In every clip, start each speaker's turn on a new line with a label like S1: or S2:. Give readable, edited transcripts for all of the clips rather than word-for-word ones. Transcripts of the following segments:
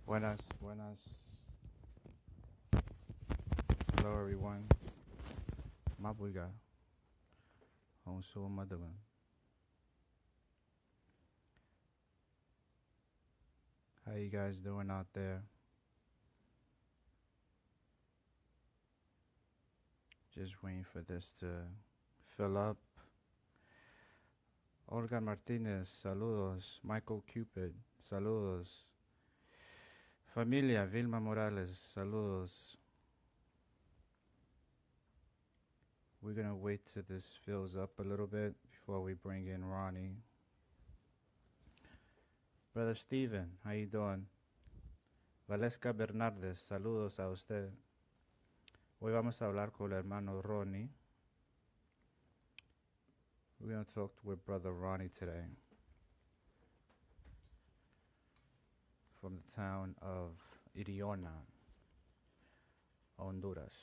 S1: Buenas, buenas. Hello, everyone. Mabuga. Honsu Madagan. How you guys doing out there? Just waiting for this to fill up. Olga Martinez, saludos. Michael Cupid, saludos. Familia Vilma Morales, saludos. We're gonna wait till this fills up a little bit before we bring in Ronnie. Brother Steven, how you doing? Valesca Bernardes, saludos a usted. Hoy vamos a hablar con el hermano Ronnie. We're going to talk with Brother Ronnie today from the town of Iriona, Honduras.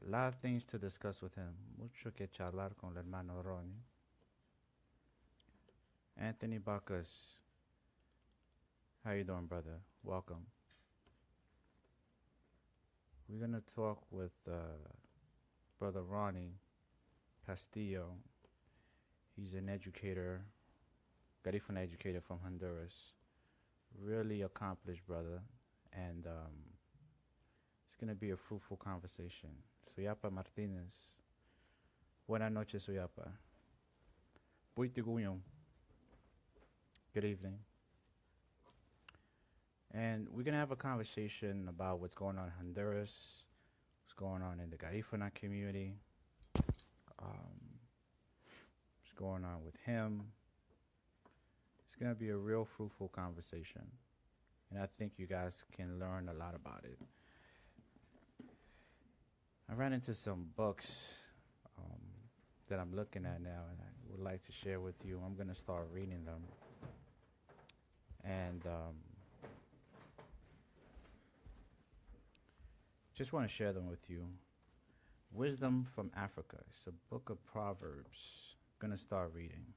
S1: A lot of things to discuss with him. Mucho que charlar con el hermano Ronnie. Anthony Bacchus, how you doing, brother? Welcome. We're going to talk with Brother Ronnie Castillo. He's an educator, Garifuna educator from Honduras. Really accomplished brother, and it's going to be a fruitful conversation. Suyapa Martinez. Buenas noches, Suyapa. Buitigunyong. Good evening. And we're going to have a conversation about what's going on in Honduras, what's going on in the Garifuna community, what's going on with him. It's going to be a real fruitful conversation. And I think you guys can learn a lot about it. I ran into some books that I'm looking at now, and I would like to share with you. I'm going to start reading them. And just want to share them with you. Wisdom from Africa. It's a book of Proverbs. I'm going to start reading.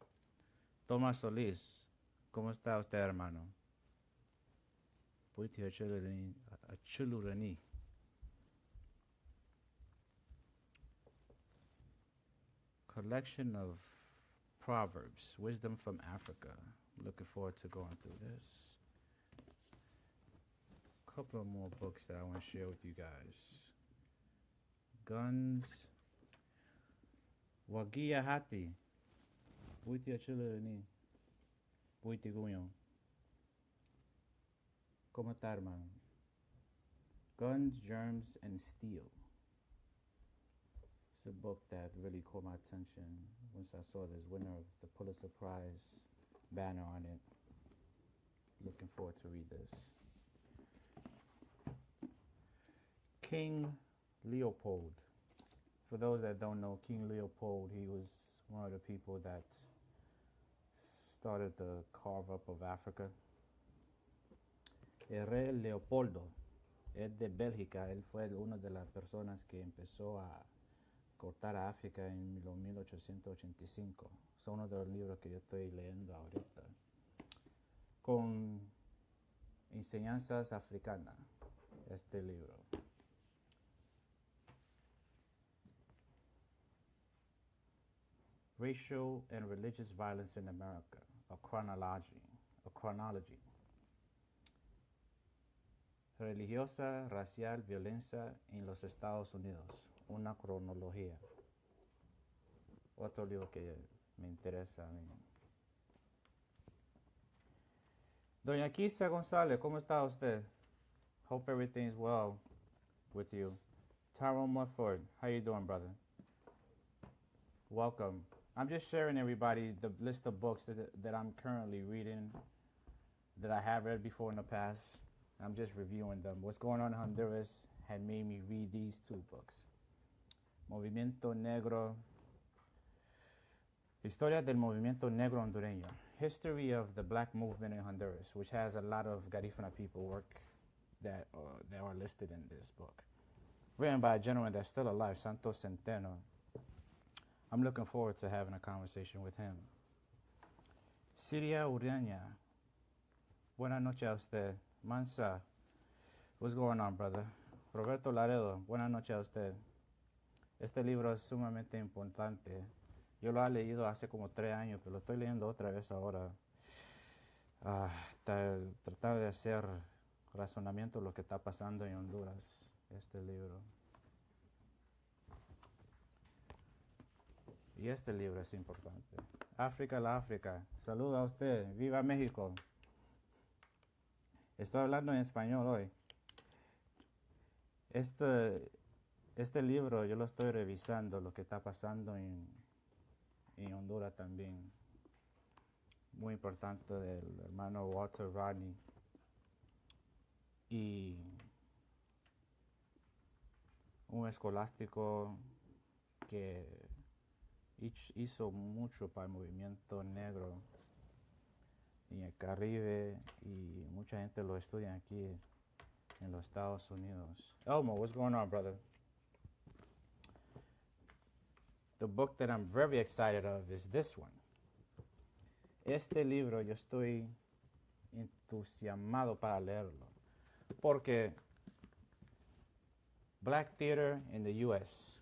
S1: Tomás Solís, ¿cómo está usted, hermano? Puiti achulurani. Collection of Proverbs. Wisdom from Africa. Looking forward to going through this. Couple of more books that I want to share with you guys. Guns. Wagia Hati. Buiti achulani. Buiti guyon. ¿Cómo está, hermano? Guns, Germs, and Steel. It's a book that really caught my attention once I saw this winner of the Pulitzer Prize banner on it. Looking forward to read this. King Leopold. For those that don't know, King Leopold, he was one of the people that started the carve up of Africa. El rey Leopoldo es de Bélgica. Él fue una de las personas que empezó a cortar a África en los 1885. Es uno de los libros que yo estoy leyendo ahorita. Con enseñanzas africanas, este libro. Racial and Religious Violence in America, a chronology. Religiosa, racial, violencia en los Estados Unidos, una cronología. Otro libro que me interesa a mí. Doña Kisa González, ¿cómo está usted? Hope everything's well with you. Tyrone Mudford, how you doing, brother? Welcome. I'm just sharing everybody the list of books that I'm currently reading, that I have read before in the past. I'm just reviewing them. What's going on in Honduras had made me read these two books. Movimiento Negro, Historia del Movimiento Negro Hondureño, History of the Black Movement in Honduras, which has a lot of Garifuna people work that are listed in this book. Written by a gentleman that's still alive, Santos Centeno. I'm looking forward to having a conversation with him. Siria Uriaña. Buenas noches a usted. Mansa. What's going on, brother? Roberto Laredo. Buenas noches a usted. Este libro es sumamente importante. Yo lo he leído hace como 3 años, pero lo estoy leyendo otra vez ahora. Tratar de hacer razonamiento de lo que está pasando en Honduras. Este libro. Y este libro es importante. África, la África. Saluda a usted. Viva México. Estoy hablando en español hoy. Este libro yo lo estoy revisando, lo que está pasando en Honduras también. Muy importante, del hermano Walter Rodney. Y un escolástico que hizo mucho para el movimiento negro en el Caribe, y mucha gente lo estudia aquí en los Estados Unidos. Elmo, what's going on, brother? The book that I'm very excited of is this one. Este libro yo estoy entusiasmado para leerlo, porque Black Theater in the U.S.,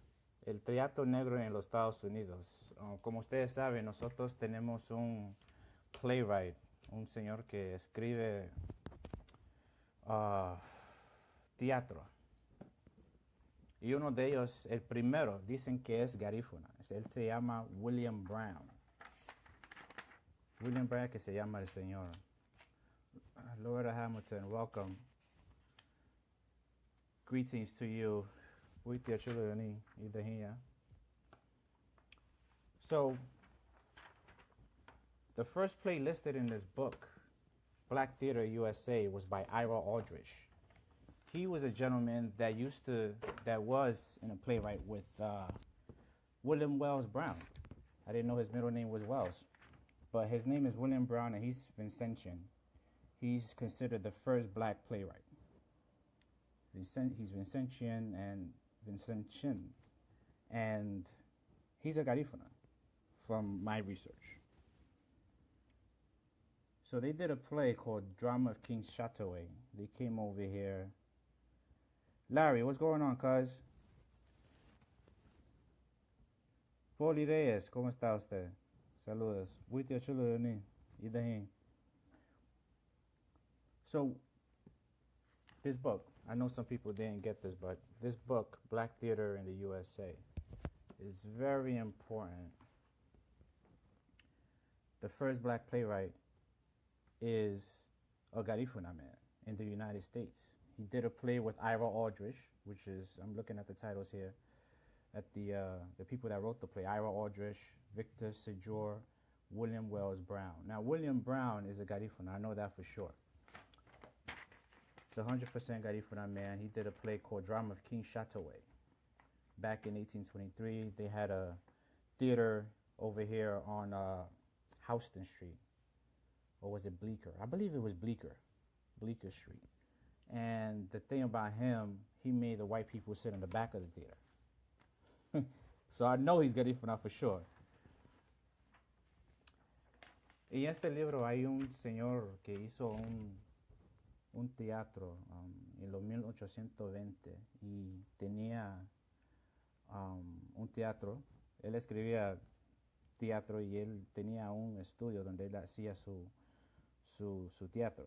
S1: el teatro negro en los Estados Unidos. Como ustedes saben, nosotros tenemos un playwright, un señor que escribe teatro. Y uno de ellos, el primero, dicen que es garífuna. Él se llama William Brown. William Brown, que se llama el señor. Laura Hamilton, welcome. Greetings to you. So, the first play listed in this book, Black Theater USA, was by Ira Aldrich. He was a gentleman that was in a playwright with William Wells Brown. I didn't know his middle name was Wells, but his name is William Brown, and he's Vincentian. He's considered the first black playwright. He's Vincentian, and he's a Garifuna from my research. So they did a play called Drama of King Chataway. They came over here. Larry, what's going on, cuz? Poli Reyes, ¿cómo está usted? Saludos. So, this book, I know some people didn't get this, but this book, Black Theater in the USA, is very important. The first black playwright is a Garifuna man in the United States. He did a play with Ira Aldrich, which is, I'm looking at the titles here, at the people that wrote the play: Ira Aldrich, Victor Sejor, William Wells Brown. Now, William Brown is a Garifuna, I know that for sure. It's 100% Garifuna man. He did a play called Drama of King Chataway. Back in 1823, they had a theater over here on Houston Street. Or was it Bleecker? I believe it was Bleecker Street. And the thing about him, he made the white people sit in the back of the theater. So I know he's Garifuna for sure. Y en este libro hay un señor que hizo un teatro en los 1820 y tenía un teatro. Él escribía teatro y él tenía un estudio donde él hacía su teatro.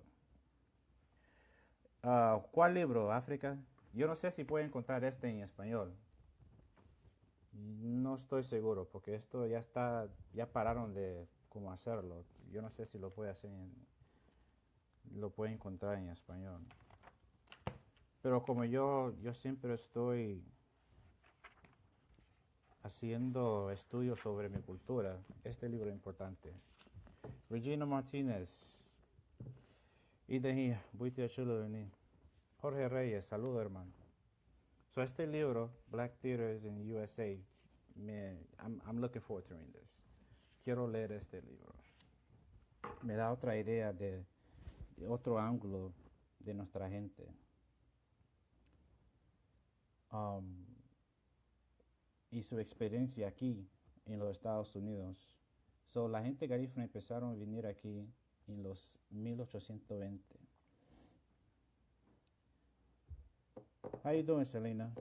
S1: ¿Cuál libro, África? Yo no sé si puede encontrar este en español. No estoy seguro, porque esto ya pararon de cómo hacerlo. Yo no sé si lo puede hacer lo puede encontrar en español. Pero como yo siempre estoy haciendo estudios sobre mi cultura, este libro es importante. Regina Martínez. Jorge Reyes, saludo, hermano. So este libro, Black Theaters in the USA, I'm looking forward to reading this. Quiero leer este libro. Me da otra idea de otro ángulo de nuestra gente. Y su experiencia aquí en los Estados Unidos So, la gente garífuna empezaron a venir aquí en los 1820. How you doing, Selena?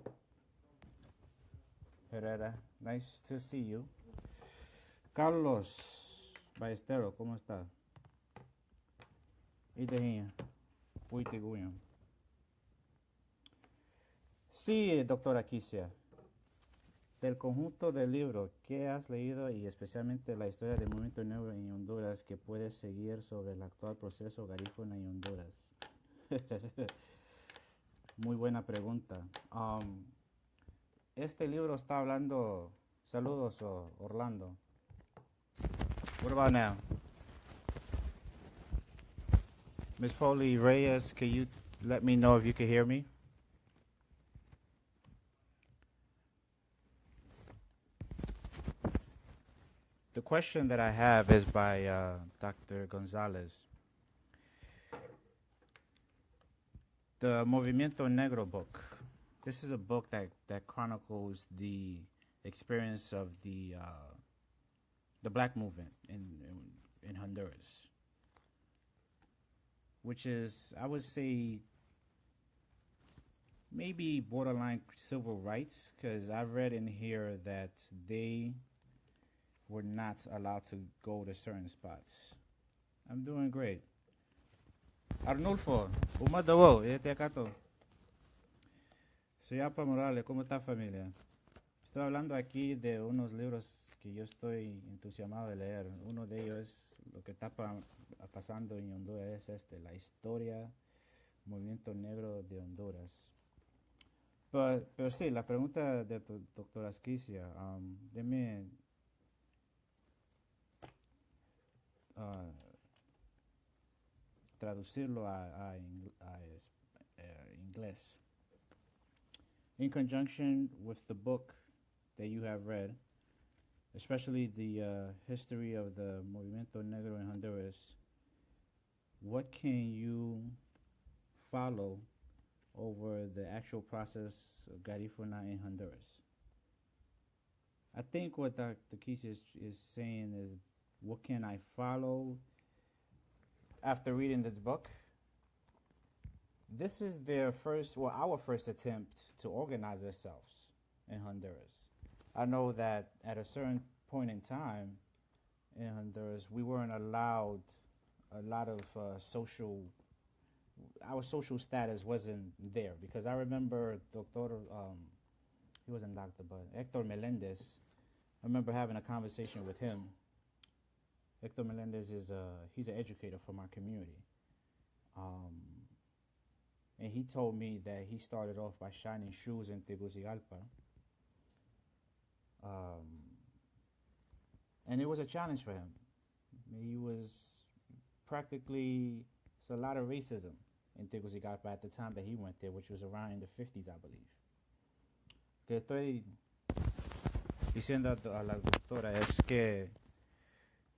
S1: Herrera, nice to see you. Carlos Ballesteros, ¿cómo está? Ite fuiste guión. Sí, doctora Kisia. Del conjunto del libro, ¿qué has leído y especialmente la historia del movimiento negro en Honduras que puedes seguir sobre el actual proceso garífuna en Honduras? Muy buena pregunta. Este libro está hablando. Saludos, Orlando. What about now? Miss Polly Reyes, can you let me know if you can hear me? The question that I have is by Dr. Gonzalez. The Movimiento Negro book. This is a book that chronicles the experience of the black movement in Honduras, which is, I would say, maybe borderline civil rights, because I read in here that they were not allowed to go to certain spots. I'm doing great. Arnulfo, Umadawo, Acato. Soy Apa Morales, ¿cómo está familia? Estoy hablando aquí de unos libros que yo estoy entusiasmado de leer. Uno de ellos es lo que está pasando en Honduras, es la historia movimiento negro de Honduras. Pero sí, la pregunta de doctora Asquisia, déme traducirlo a inglés. In conjunction with the book that you have read, especially the history of the Movimiento Negro in Honduras, what can you follow over the actual process of Garifuna in Honduras? I think what Dr. Kesey is saying is, what can I follow after reading this book? This is our first attempt to organize ourselves in Honduras. I know that at a certain point in time in Honduras, we weren't allowed a lot of our social status wasn't there, because I remember he wasn't doctor, but Hector Melendez, I remember having a conversation with him. Hector Melendez he's an educator from our community. And he told me that he started off by shining shoes in Tegucigalpa. And it was a challenge for him. He was practically, it's a lot of racism in Tegucigalpa at the time that he went there, which was around in the 50s, I believe. Que estoy diciendo a la doctora es que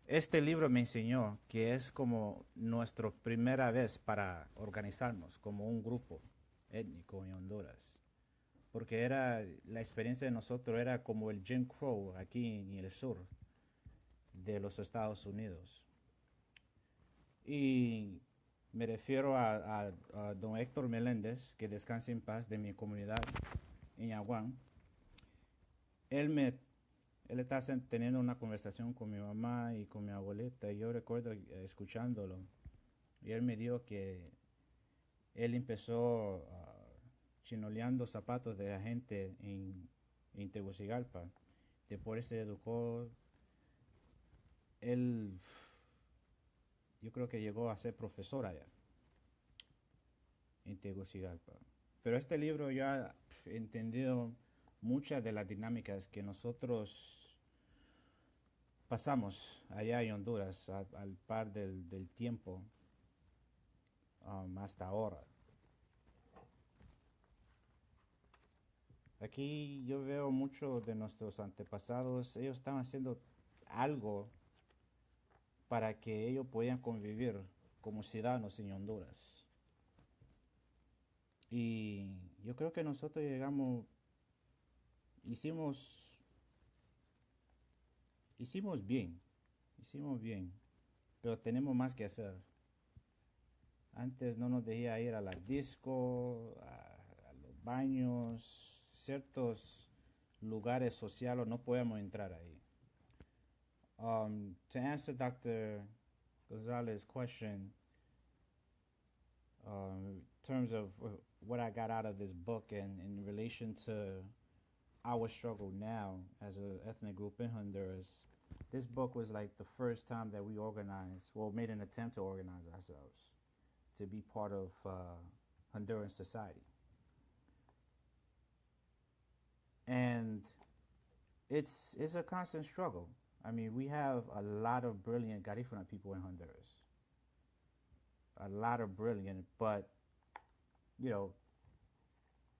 S1: este libro me enseñó que es como nuestra primera vez para organizarnos como un grupo étnico en Honduras. Porque la experiencia de nosotros era como el Jim Crow aquí en el sur de los Estados Unidos. Y me refiero a don Héctor Meléndez, que descanse en paz, de mi comunidad en Aguán. Él está teniendo una conversación con mi mamá y con mi abuelita, y yo recuerdo escuchándolo. Y él me dijo que él empezó chinoleando zapatos de la gente en Tegucigalpa. Después se educó. Yo creo que llegó a ser profesor allá en Tegucigalpa. Pero este libro ya he entendido muchas de las dinámicas que nosotros pasamos allá en Honduras al par del tiempo hasta ahora. Aquí yo veo muchos de nuestros antepasados, ellos estaban haciendo algo para que ellos puedan convivir como ciudadanos en Honduras. Y yo creo que nosotros hicimos bien Hicimos bien, pero tenemos más que hacer. Antes no nos dejía ir a la disco, a los baños, ciertos lugares sociales no podemos entrar ahí. To answer Dr. Gonzalez's question, in terms of what I got out of this book and in relation to our struggle now as an ethnic group in Honduras, this book was like the first time that we organized, well, made an attempt to organize ourselves to be part of Honduran society. And it's a constant struggle. I mean, we have a lot of brilliant Garifuna people in Honduras. A lot of brilliant, but you know,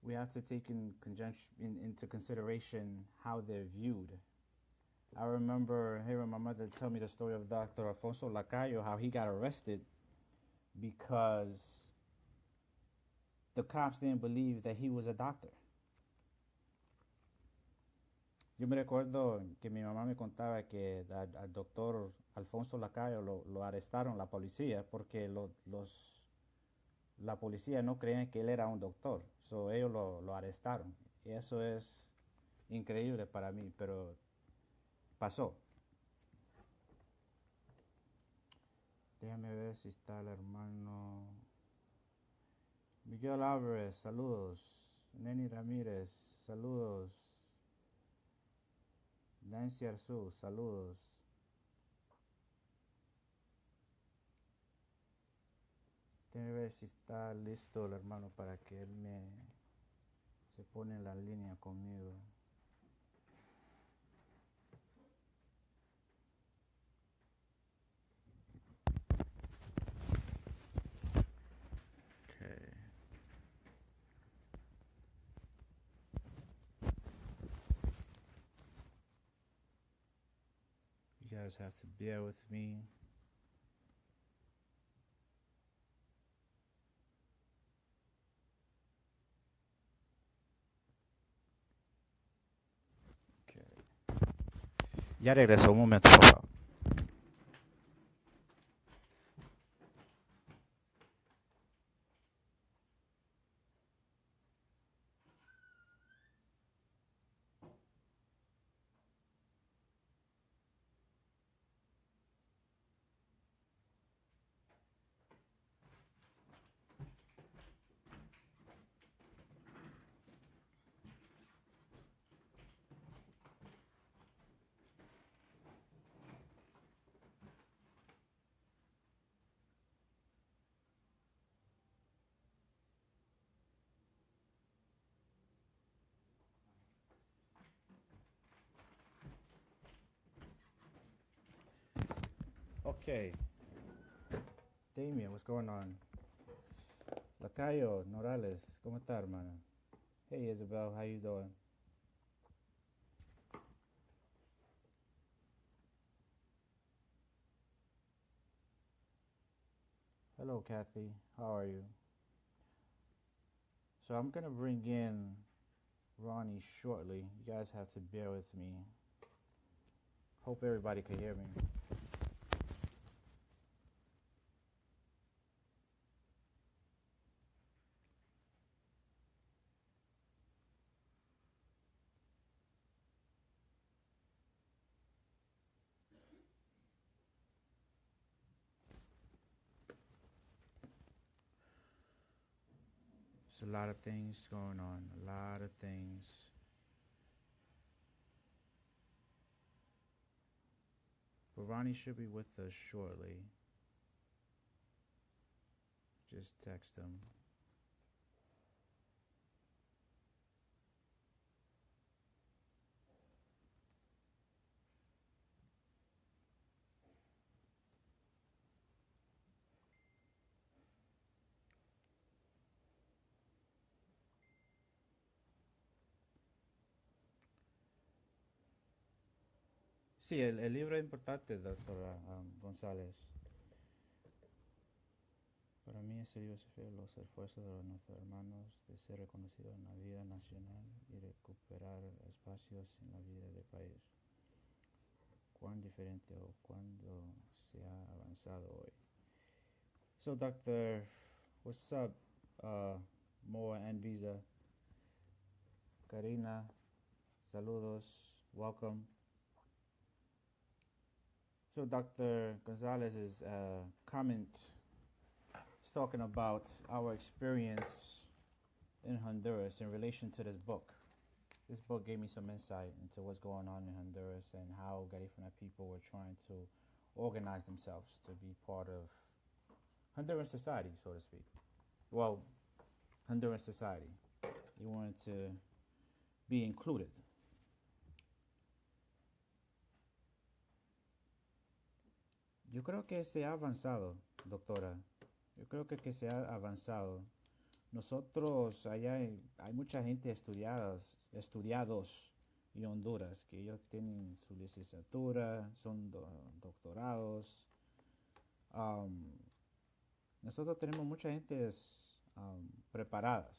S1: we have to take into consideration how they're viewed. I remember hearing my mother tell me the story of Dr. Alfonso Lacayo, how he got arrested because the cops didn't believe that he was a doctor. Yo me recuerdo que mi mamá me contaba que al doctor Alfonso Lacayo lo arrestaron la policía porque la policía no creían que él era un doctor. So ellos lo arrestaron. Y eso es increíble para mí, pero pasó. Déjame ver si está el hermano Miguel Álvarez, saludos. Neni Ramírez, saludos. Nancy Arzú, saludos. Déjame ver si está listo el hermano para que él se pone en la línea conmigo. Okay. You guys have to bear with me. Ya regresó, un momento, por favor. Okay. Damien, what's going on? Lacayo, Norales, ¿cómo está, hermana? Hey, Isabel, how you doing? Hello, Kathy. How are you? So I'm going to bring in Ronnie shortly. You guys have to bear with me. Hope everybody can hear me. There's a lot of things going on. A lot of things. But Ronnie should be with us shortly. Just text him. Sí, el libro es importante, doctora González. Para mí ese libro se refiere a los esfuerzos de nuestros hermanos de ser reconocidos en la vida nacional y recuperar espacios en la vida del país. cuán diferente o cuándo se ha avanzado hoy. So, Doctor, what's up? Moa and Visa. Karina, saludos, welcome. So, Dr. Gonzalez's comment is talking about our experience in Honduras in relation to this book. This book gave me some insight into what's going on in Honduras and how Garifuna people were trying to organize themselves to be part of Honduran society, so to speak. Well, Honduran society. You wanted to be included. Yo creo que se ha avanzado, doctora. Yo creo que se ha avanzado. Nosotros, allá hay mucha gente estudiados en Honduras, que ellos tienen su licenciatura, son doctorados. Nosotros tenemos mucha gente preparadas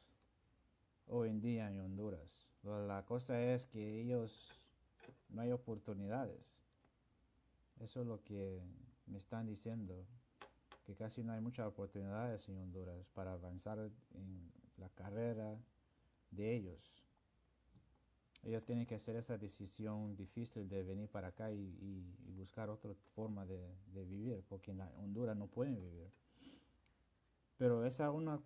S1: hoy en día en Honduras. La cosa es que ellos no hay oportunidades. Eso es lo que me están diciendo, que casi no hay muchas oportunidades en Honduras para avanzar en la carrera de ellos. Ellos tienen que hacer esa decisión difícil de venir para acá y buscar otra forma de vivir, porque en Honduras no pueden vivir. Pero esa es una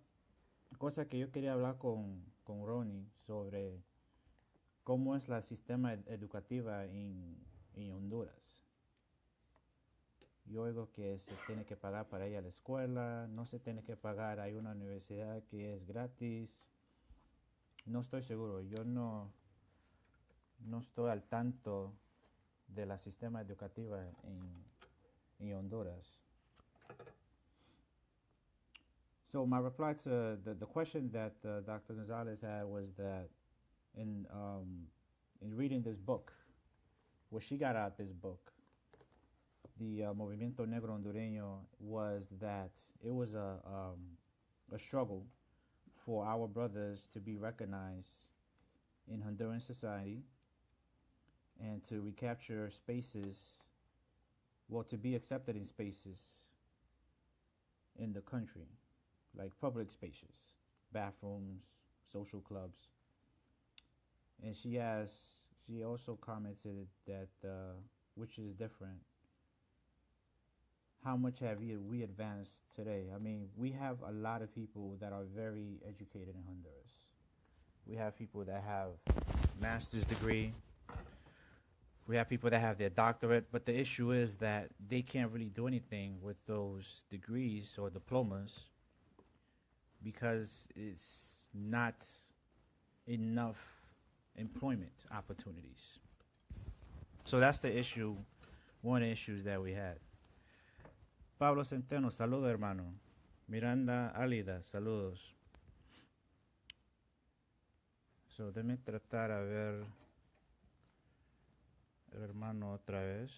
S1: cosa que yo quería hablar con Ronnie sobre cómo es el sistema educativo en Honduras. Yo oigo que se tiene que pagar para ir a la escuela, no se tiene que pagar, hay una universidad que es gratis. No estoy seguro, yo no estoy al tanto de la sistema educativa en Honduras. So my reply to the question that Dr. Gonzalez had was that in reading this book, what she got out of this book, the Movimiento Negro Hondureño, was that it was a struggle for our brothers to be recognized in Honduran society and to recapture spaces, well, to be accepted in spaces in the country, like public spaces, bathrooms, social clubs. And she also commented that, which is different, how much have we advanced today? I mean, we have a lot of people that are very educated in Honduras. We have people that have master's degree. We have people that have their doctorate, but the issue is that they can't really do anything with those degrees or diplomas because it's not enough employment opportunities. So that's the issue, one of the issues that we had. Pablo Centeno, saludos hermano. Miranda Alida, saludos. So, déjame tratar a ver el hermano otra vez.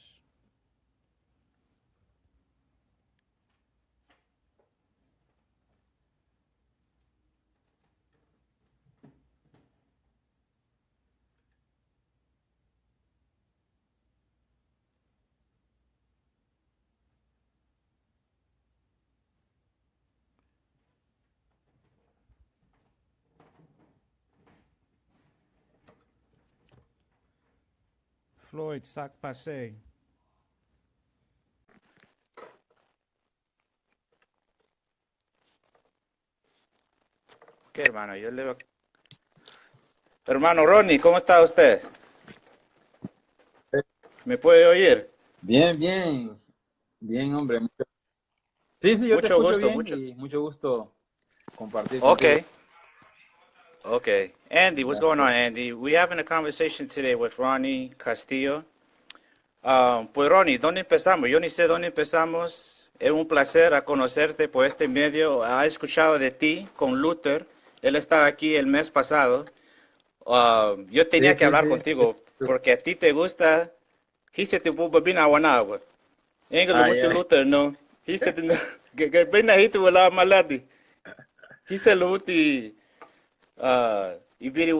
S1: Floyd Sac Passe. ¿Qué hermano? Yo le veo. Hermano Ronnie, ¿cómo está usted? ¿Me puede oír?
S2: Bien, bien, bien, hombre. Sí, yo te escucho bien y mucho gusto compartir contigo.
S1: Okay. Andy, what's going on, Andy? We're having a conversation today with Ronnie Castillo. Pues Ronnie, ¿dónde empezamos? Yo ni sé dónde empezamos. Es un placer a conocerte por este medio. Ha escuchado de ti con Luther. Él estaba aquí el mes pasado. Yo tenía que hablar contigo porque a ti te gusta. He said te bubina wanagua. Engel Luther no. He said que bina hitu wala maladi. He said Luti ibiri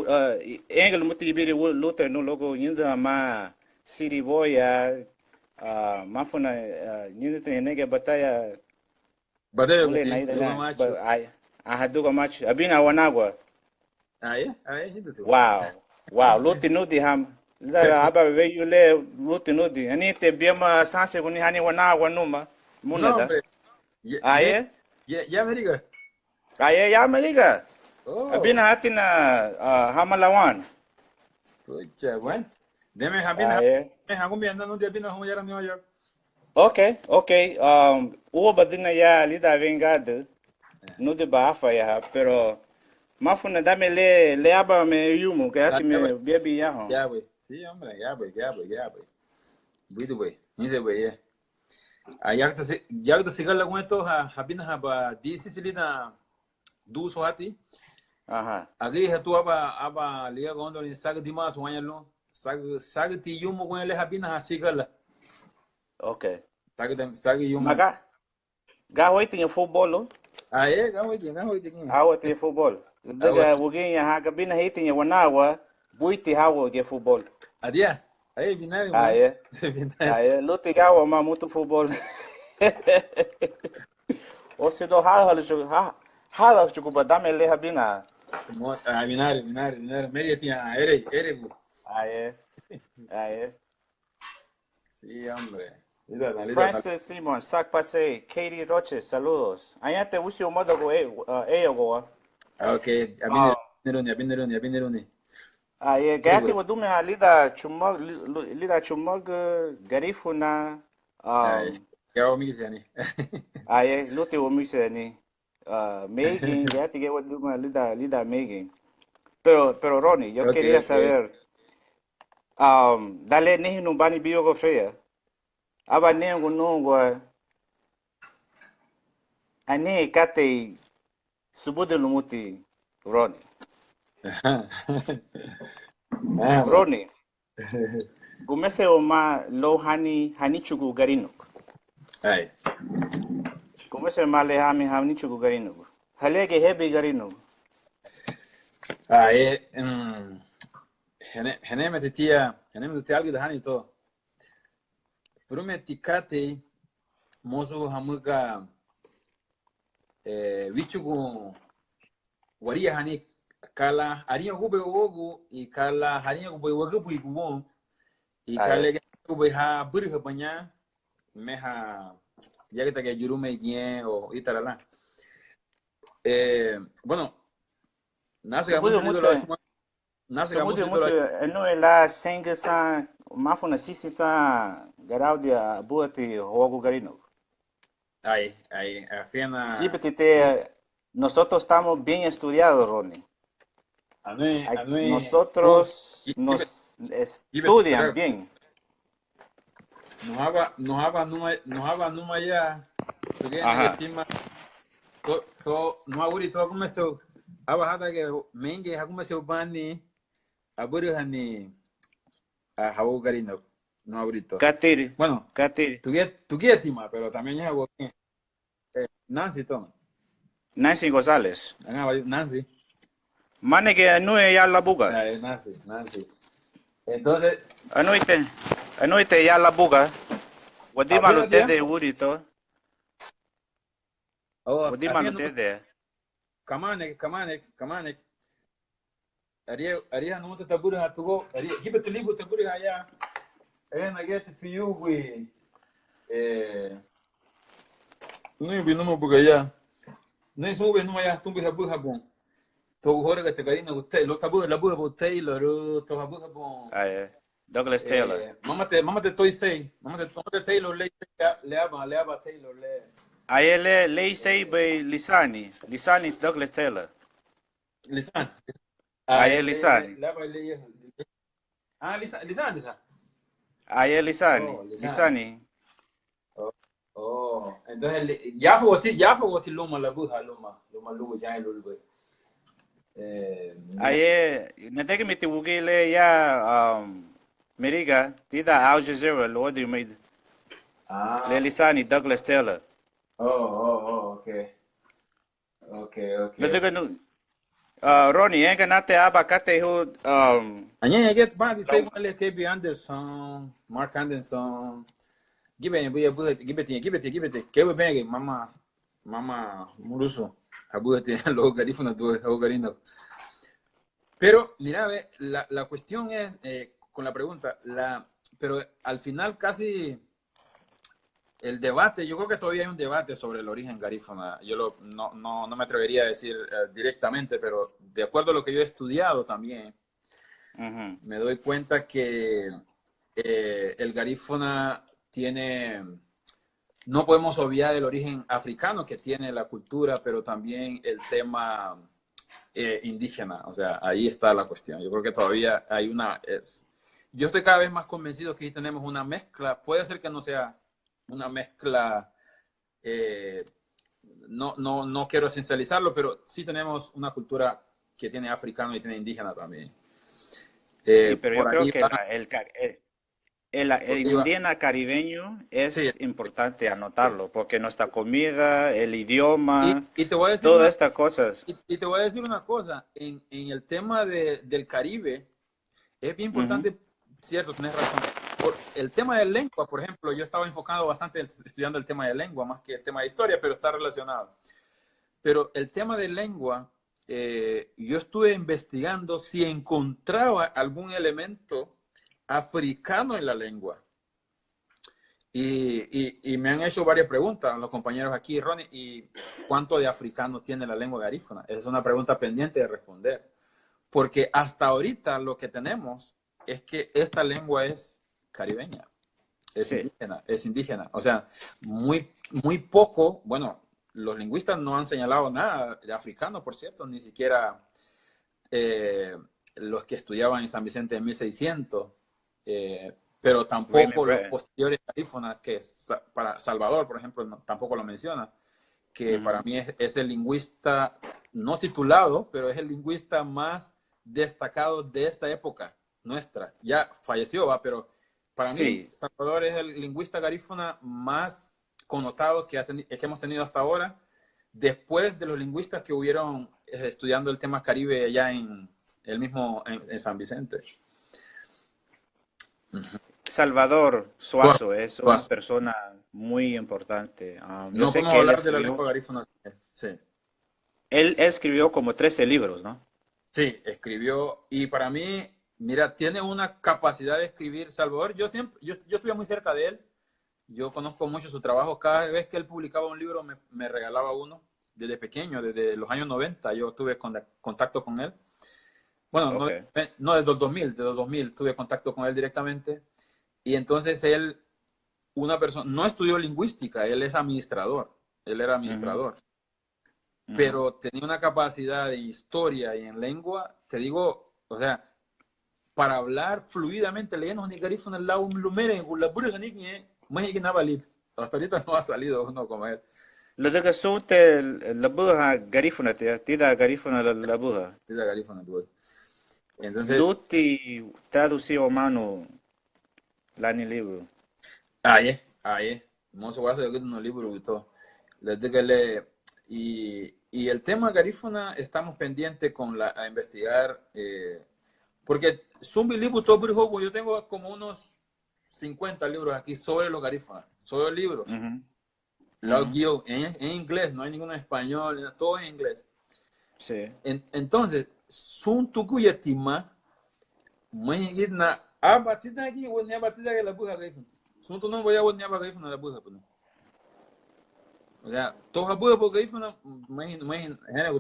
S1: Engel muti ibiri Luther no logo yinda ma city boy mafuna nyini te nege bataya
S2: Badaya
S1: mule
S2: gati,
S1: na ida
S2: duga
S1: na
S2: macho.
S1: ay ahaduga match abina wanagwa.
S2: Aye, hindu tu.
S1: Wow, luti nudi ham. La aba ve yule luti nudi. Ani te biema sanse kuni hani wanagwa numa.
S2: No,
S1: Munada.
S2: hombre.
S1: Aye.
S2: Ya me diga.
S1: Aye ya maliga.
S2: Oh,
S1: Abina hatina hamalawan.
S2: pucha, bueno. Deme habina,
S1: Aye.
S2: me hagumi anda no dia bina homo yara New York.
S1: Okay. Uwo badina ya lida vengado. Nudi baafa ya pero mafuna dame le aba me yumu ke
S2: Ah,
S1: hati me bebi ya ho.
S2: ya, güey. Sí, hombre, ya, güey. Buidu, güey. Nice, güey, ya. Ya que te siga la cuento, habina haba di sisili na du so hati.
S1: Aha.
S2: Agri hatu aba liga gondo ni sag dimas wanyalo. Sag ti yumu wanyale habina hasigala.
S1: Okay.
S2: Sag yumu.
S1: Maga ga waiting ya football.
S2: Gawe di.
S1: Awa te football.
S2: Awa.
S1: Daga wugin ya haga bina hiting ya wanawa buiti hawo ge football.
S2: Adia. Binari man.
S1: Aye.
S2: Binari.
S1: Aye. Luti gawa ma mutu football. O se do hala chuku badame le habina.
S2: Binari. Media tia eregu.
S1: Aye.
S2: Sí, hombre. Lida.
S1: Francis Simon, Sac Pase, Katie Roches, saludos. Allá te usi o modo go ello go.
S2: Okay.
S1: Um,
S2: Abiniruni.
S1: Aye, gati wadume lida chumog garifuna.
S2: Gawa migisi yani.
S1: Aye, luti o mise ni. Megan, gati que wadume lida Megan. Pero Ronnie, yo quería saber. Dale ni numbani biyo frea. Aba nengo nungwa. Ane kate subude lumuti Ronnie. Ronnie. Gumese oma lo hani chugu garinuk.
S2: Ay.
S1: Gumese male hani chugu garinuk. Halege hebi garinuk.
S2: Hene tia algo de hani to. Prometicate mozo hamuga wichugu waria hani kala haria gube wogu i kala haria gube wogu bui gubo i kala gube ha burha banya meha yagta que jurume bien o itarala bueno nasa ga mucho
S1: no la senga sa mafuna sisi sa garaudia buati hogu garinuk.
S2: Ay, afiana.
S1: Nosotros estamos bien estudiados, Ronnie. Nosotros nos estudian bien.
S2: Nos haba numa ya. No aguri to começou. Aba hada que menge ha começou bani aburi hani a hawo garino. No ahorita.
S1: Katiri.
S2: Bueno,
S1: Katiri.
S2: Tu guía, pero también es algo que Nancy toma.
S1: Nancy González.
S2: Nancy.
S1: Mane que no es ya la buga.
S2: Nancy. Entonces.
S1: Anuite ya la buga. Wadima no te de urito. Wadima no te de.
S2: Kamanek. Aria no te taburi hatugo. Aria gibe tu libu taburi haya. I get for you we no vi no buga ya. Nem sube numa ya tumbi habu habon. To hore ga tegarina gutte lo tabu la bu habu Taylor to habu habon.
S1: Douglas Taylor.
S2: Mama te toy sei. Mama te Taylor le Taylor le.
S1: Aye le sei be Lisani Douglas Taylor.
S2: Lisani.
S1: Aye Lisani.
S2: Lisani sa.
S1: Aye Lisani.
S2: Oh, entonces ya fue luma lugu ya lulwe.
S1: Aye, nataka miti wugile ya Meriga tida Al Jazeera lo di made. Le Lisani Douglas Taylor.
S2: Okay.
S1: Nataka no Ronnie enga nate abakate hu
S2: Anya get body say wale KB Anderson, Mark Anderson. Gibe buya buya gibete kewe bege mama muruso abuete lo garifuna tu garino. Pero mira, ve, la cuestión es con la pregunta, pero al final casi el debate, yo creo que todavía hay un debate sobre el origen garífuna. Yo no me atrevería a decir directamente, pero de acuerdo a lo que yo he estudiado también, me doy cuenta que el garífuna tiene, no podemos obviar el origen africano que tiene la cultura, pero también el tema indígena. O sea, ahí está la cuestión. Yo creo que todavía hay yo estoy cada vez más convencido que aquí tenemos una mezcla. Puede ser que no sea una mezcla, no quiero esencializarlo, pero sí tenemos una cultura que tiene africano y tiene indígena también.
S3: Sí, pero yo
S2: Por
S3: creo
S2: ahí
S3: que
S2: va,
S3: el
S2: por ahí va.
S3: indígena caribeño
S2: Sí,
S3: es importante
S2: sí.
S3: anotarlo, porque nuestra comida, el idioma,
S2: Y te voy a decir
S3: todas estas cosas.
S2: y te voy a decir una cosa, en el tema del Caribe, es bien
S3: Ujú.
S2: importante, cierto, tienes razón. Por el tema de lengua, por ejemplo, yo estaba enfocado bastante estudiando el tema de lengua, más que el tema de historia, pero está relacionado. Pero el tema de lengua, yo estuve investigando si encontraba algún elemento africano en la lengua. Y me han hecho varias preguntas los compañeros aquí, Ronnie, ¿y cuánto de africano tiene la lengua garífuna? Esa es una pregunta pendiente de responder. Porque hasta ahorita lo que tenemos es que esta lengua es caribeña,
S3: Sí,
S2: es indígena. O sea, muy poco, bueno, los lingüistas no han señalado nada de africano, por cierto, ni siquiera los que estudiaban en San Vicente en 1600, pero
S3: Raymond
S2: tampoco los
S3: Breton.
S2: posteriores garífonas, que para Salvador, por ejemplo, tampoco lo menciona, que para
S3: Ujú.
S2: mí es el lingüista no titulado, pero es el lingüista más destacado de esta época nuestra. Ya falleció, ¿va? Pero para mí
S3: Sí,
S2: Salvador es el lingüista garífuna más connotado que hemos tenido hasta ahora, después de los lingüistas que hubieron estudiando el tema Caribe allá en San Vicente.
S3: Salvador
S2: Suazo,
S3: Suazo es una
S2: Suazo.
S3: persona muy importante. Yo
S2: No
S3: sé
S2: podemos
S3: que
S2: hablar de la lengua garífuna. Sí.
S3: él escribió como 13 libros, ¿no?
S2: Sí, escribió y para mí, mira, tiene una capacidad de escribir. Salvador, yo estuve muy cerca de él, yo conozco mucho su trabajo. Cada vez que él publicaba un libro me regalaba uno desde pequeño, desde los años 90. Yo tuve contacto con él. Bueno,
S3: Ok.
S2: no desde los 2000, desde los 2000 tuve contacto con él directamente. Y entonces él, una persona, no estudió lingüística, él es administrador, él era
S3: Ujú,
S2: administrador,
S3: ujú.
S2: pero tenía una capacidad en historia y en lengua, te digo, o sea, para hablar fluidamente, leyendo ni garífuna al lado, un lumere, la burja ni más que nada valid. Hasta ahorita no ha salido uno como él.
S3: لذلك صوت اللبوها قريفنا تيدا قريفنا اللبوها
S2: Es la garífuna, tú. Entonces,
S3: دوتي traducido mano lani libro.
S2: ahí, no se va a hacer un libro y todo. Les digo que y el tema garífuna estamos pendientes a investigar, porque Zumbi Libro, todo el juego, yo tengo como unos 50 libros aquí sobre los garífunas, sobre libros.
S3: Ujú,
S2: Los
S3: ujú.
S2: guío en inglés, no hay ninguno en español, todo en inglés.
S3: Sí.
S2: Entonces, sun tukuyatima, na abatida aquí, o ni abatida que la buja garífuna. Sun tu no voy a ni abatida la buja, pues. O sea, todos abusos porque ahí fue una,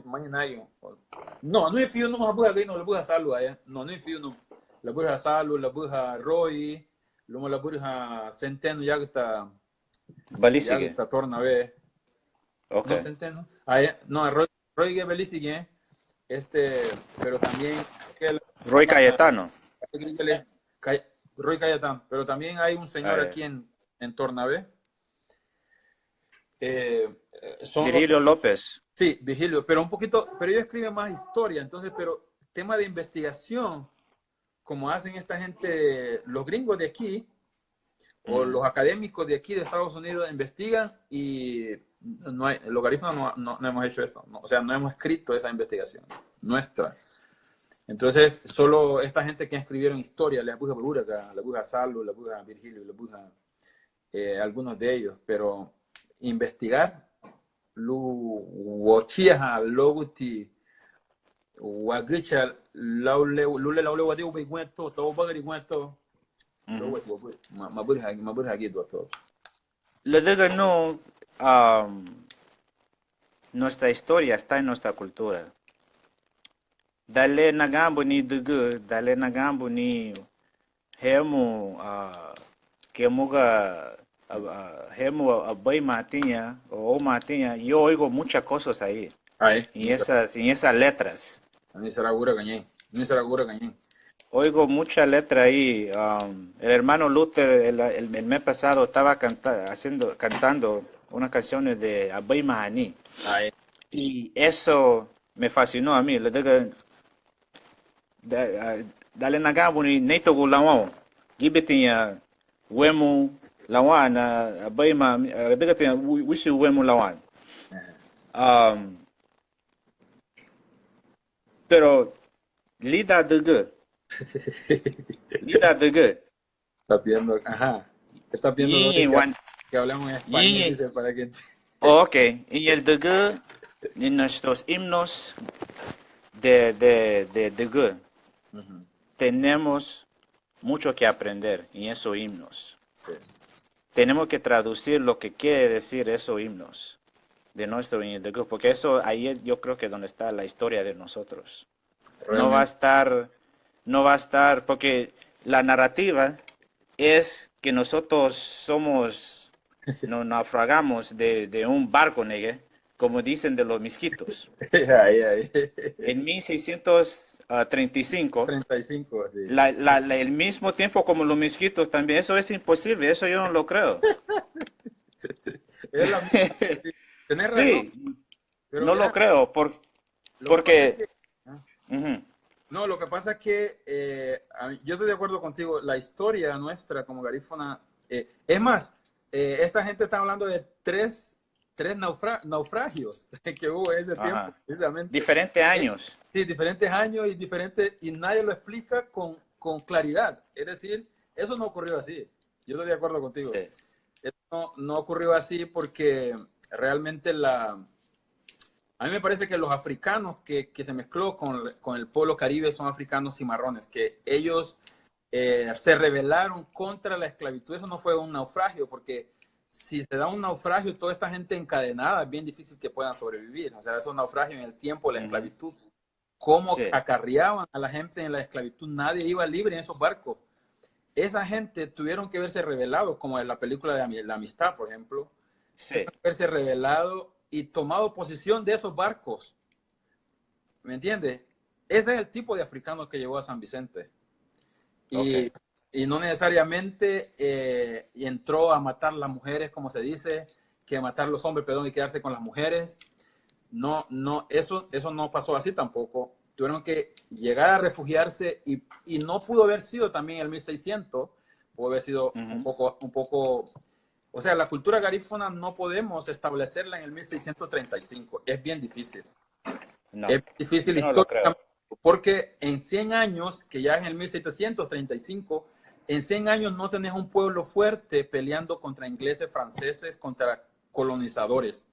S2: imagina yo. No, no es fío, no me abusa que no le abusa salud allá. No es fío, no. Le abusa salud, le abusa Roy, luego le abusa Centeno, ya que
S3: Balísigue.
S2: está torna vez.
S3: Ok.
S2: No Centeno. Allá, no, Roy que Belice, pero también que
S3: Roy Cayetano.
S2: Roy Cayetán, pero también hay un señor
S3: Eh,
S2: aquí en Tornavé. Eh, son los
S3: Virgilio López.
S2: Sí, Virgilio, pero un poquito, pero ellos escriben más historia, entonces, pero tema de investigación, como hacen esta gente, los gringos de aquí, o
S3: Ujú.
S2: los académicos de aquí de Estados Unidos investigan y no hay, los garífunos no hemos hecho eso, o sea, no hemos escrito esa investigación nuestra. Entonces, solo esta gente que escribieron historia, le abuja Buraca, le abuja Salo, le abuja Virgilio, le abuja algunos de ellos, pero investigar lu wochiha loguti wagicha laule wadi ube gueto to bagari gueto lo wati maburi hagi doctor.
S3: Le digo, no, nuestra historia está en nuestra cultura. Dale nagambo ni dugu, dale nagambo ni hemu kemuga hemu abai matinya o matinya. Yo oigo muchas cosas ahí. En esas letras.
S2: Ni será gura gañé.
S3: Oigo mucha letra ahí. El hermano Luther el mes pasado estaba cantando unas canciones de Abai Mahani. Y eso me fascinó a mí. Le digo, dale nagabu ni neito gu lawao. Gibetinya wemu lawan Abai Mahani. Diga tinya wisi wemu lawan. Pero lida dege.
S2: Está viendo, ajá. Está viendo que hablamos en español, dice, para que...
S3: Ok, y el dege, en nuestros himnos de dege, tenemos mucho que aprender en esos himnos.
S2: Sí.
S3: Tenemos que traducir lo que quiere decir esos himnos de nuestro dege, porque eso ahí yo creo que es donde está la historia de nosotros.
S2: Realmente.
S3: No va a estar, porque la narrativa es que nosotros nos naufragamos de un barco, como dicen de los misquitos. En 1635,
S2: 35, sí.
S3: el mismo tiempo como los misquitos también, eso es imposible, eso yo no lo creo.
S2: Es la misma. Tenés razón.
S3: Sí,
S2: pero
S3: no
S2: mira,
S3: lo creo, porque...
S2: No, lo que pasa es que yo estoy de acuerdo contigo. La historia nuestra como garífuna, es más, esta gente está hablando de tres naufragios que hubo en ese tiempo, precisamente.
S3: Diferentes años.
S2: Sí, diferentes años y nadie lo explica con claridad. Es decir, eso no ocurrió así. Yo estoy de acuerdo contigo.
S3: Sí.
S2: Eso no ocurrió así porque realmente a mí me parece que los africanos que se mezcló con el pueblo caribe son africanos cimarrones, que ellos se rebelaron contra la esclavitud. Eso no fue un naufragio, porque si se da un naufragio, toda esta gente encadenada, es bien difícil que puedan sobrevivir. O sea, es un naufragio en el tiempo de la esclavitud. Cómo acarreaban a la gente en la esclavitud. Nadie iba libre en esos barcos. Esa gente tuvieron que verse rebelados, como en la película de La Amistad, por ejemplo. Tuvieron que verse rebelados y tomado posesión de esos barcos. ¿Me entiendes? Ese es el tipo de africano que llegó a San Vicente. Y no necesariamente entró a matar las mujeres, como se dice, que matar los hombres, perdón, y quedarse con las mujeres. No, eso no pasó así tampoco. Tuvieron que llegar a refugiarse y no pudo haber sido también el 1600, pudo haber sido un poco. O sea, la cultura garífuna no podemos establecerla en el 1635. Es bien difícil.
S3: No,
S2: es difícil históricamente, porque en 100 años, que ya es en el 1735, en 100 años no tenés un pueblo fuerte peleando contra ingleses, franceses, contra colonizadores.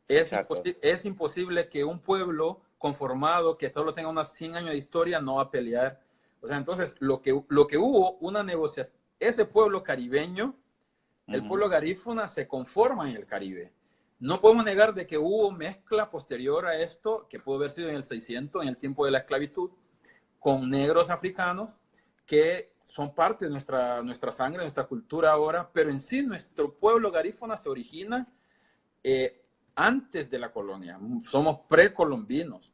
S2: Es imposible que un pueblo conformado, que solo tenga unos 100 años de historia, no va a pelear. O sea, entonces, lo que hubo, una negociación, ese pueblo caribeño, el pueblo garífuna se conforma en el Caribe. No podemos negar de que hubo mezcla posterior a esto, que pudo haber sido en el 600, en el tiempo de la esclavitud, con negros africanos, que son parte de nuestra sangre, nuestra cultura ahora, pero en sí nuestro pueblo garífuna se origina antes de la colonia. Somos precolombinos.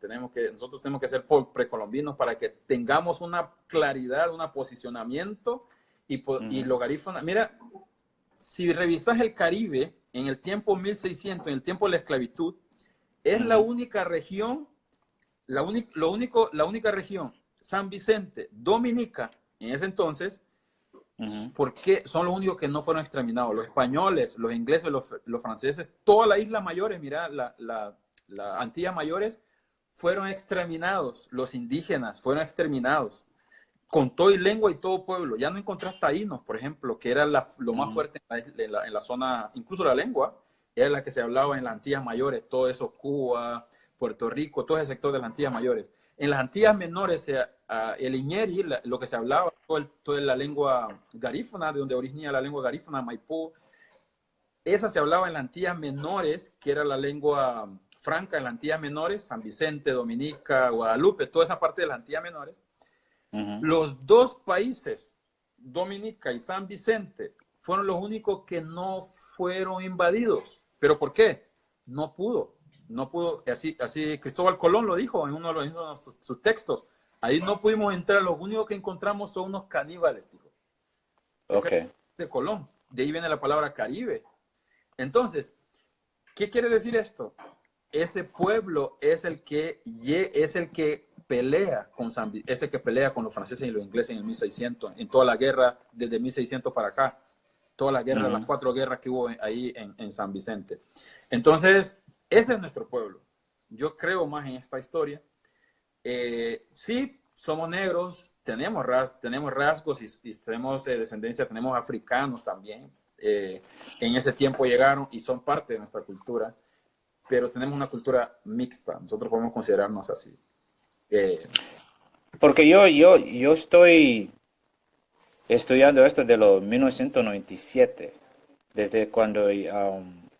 S2: Nosotros tenemos que ser precolombinos para que tengamos una claridad, un posicionamiento y lo garífuna. Mira, si revisas el Caribe en el tiempo 1600, en el tiempo de la esclavitud, es la única región, la única región, San Vicente, Dominica, en ese entonces, porque son los únicos que no fueron exterminados. Los españoles, los ingleses, los franceses, toda la isla Mayores, mira, la Antillas Mayores, fueron exterminados. Los indígenas fueron exterminados. con todo y lengua y todo pueblo. Ya no encontrás taínos, por ejemplo, que era lo más fuerte en la zona, incluso la lengua, era la que se hablaba en las Antillas Mayores, todo eso, Cuba, Puerto Rico, todo ese sector de las Antillas Mayores. En las Antillas Menores, el Iñeri, lo que se hablaba, toda la lengua garífuna, de donde origina la lengua garífuna, Maipú, esa se hablaba en las Antillas Menores, que era la lengua franca en las Antillas Menores, San Vicente, Dominica, Guadalupe, toda esa parte de las Antillas Menores. Los dos países, Dominica y San Vicente, fueron los únicos que no fueron invadidos. ¿Pero por qué? No pudo. Así Cristóbal Colón lo dijo en uno de sus textos. Ahí no pudimos entrar, los únicos que encontramos son unos caníbales, dijo.
S3: Okay.
S2: De Colón. De ahí viene la palabra Caribe. Entonces, ¿qué quiere decir esto? Ese pueblo es el que pelea con los franceses y los ingleses en el 1600, en toda la guerra desde 1600 para acá, toda la guerra, las 4 guerras que hubo ahí en San Vicente. Entonces, ese es nuestro pueblo. Yo creo más en esta historia. Sí, somos negros, tenemos rasgos y tenemos descendencia, tenemos africanos también. En ese tiempo llegaron y son parte de nuestra cultura, pero tenemos una cultura mixta. Nosotros podemos considerarnos así.
S3: Porque yo estoy estudiando esto de los 1997, desde cuando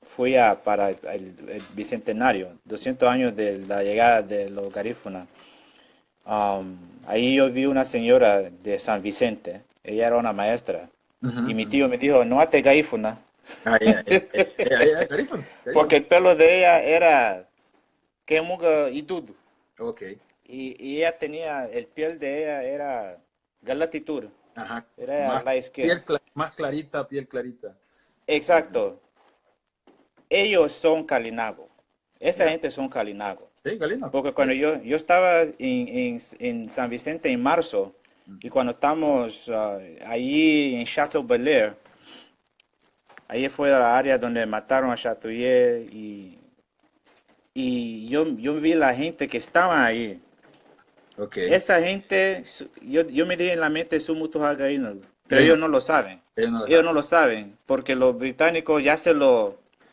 S3: fui para el bicentenario, 200 años de la llegada de los garífunas. Ahí yo vi una señora de San Vicente, ella era una maestra, y mi tío me dijo, no ate garífuna, porque el pelo de ella era quemuga y todo.
S2: Okay.
S3: Y ella tenía, el piel de ella era galatitud.
S2: Ajá.
S3: Era la izquierda.
S2: Más clarita, piel clarita.
S3: Exacto. Ellos son Kalinago. Esa gente son Kalinago.
S2: Sí, Kalinago.
S3: Porque cuando yo estaba en San Vicente en marzo, y cuando estamos ahí en Chateau Belair, ahí fue la área donde mataron a Chatouillet y yo vi la gente que estaba ahí.
S2: Okay.
S3: Esa gente, yo me di en la mente su mutuagaíno, pero ellos no lo saben. Ellos no lo saben, porque los británicos ya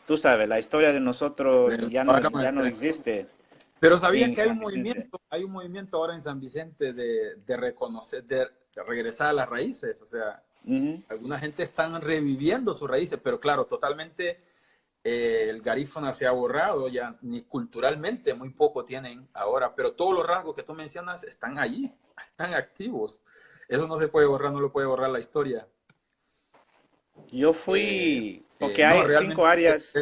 S3: tú sabes, la historia de nosotros ya no existe.
S2: Pero sabían que hay un movimiento ahora en San Vicente de reconocer, de regresar a las raíces. O sea, alguna gente están reviviendo sus raíces, pero claro, totalmente el garífuna se ha borrado, ya ni culturalmente muy poco tienen ahora, pero todos los rasgos que tú mencionas están allí, están activos. Eso no se puede borrar, no lo puede borrar la historia.
S3: Yo fui, porque hay 5 áreas.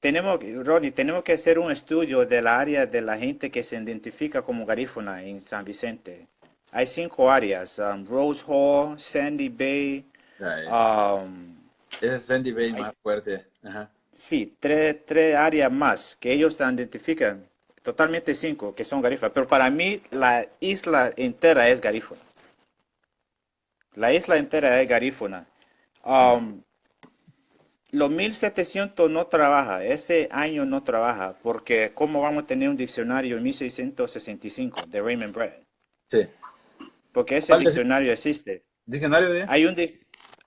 S3: Ronnie, tenemos que hacer un estudio de la área de la gente que se identifica como garífuna en San Vicente. Hay 5 áreas, Rose Hall, Sandy Bay.
S2: Ese es Sandy Bay más fuerte. Ajá.
S3: Sí, 3 áreas más que ellos identifican, totalmente 5 que son garífunas. Pero para mí la isla entera es garífuna. La isla entera es garífuna. Los 1700 no trabaja, ese año no trabaja, porque ¿cómo vamos a tener un diccionario en 1665 de Raymond Breton?
S2: Sí.
S3: Porque ese diccionario existe.
S2: ¿Diccionario de?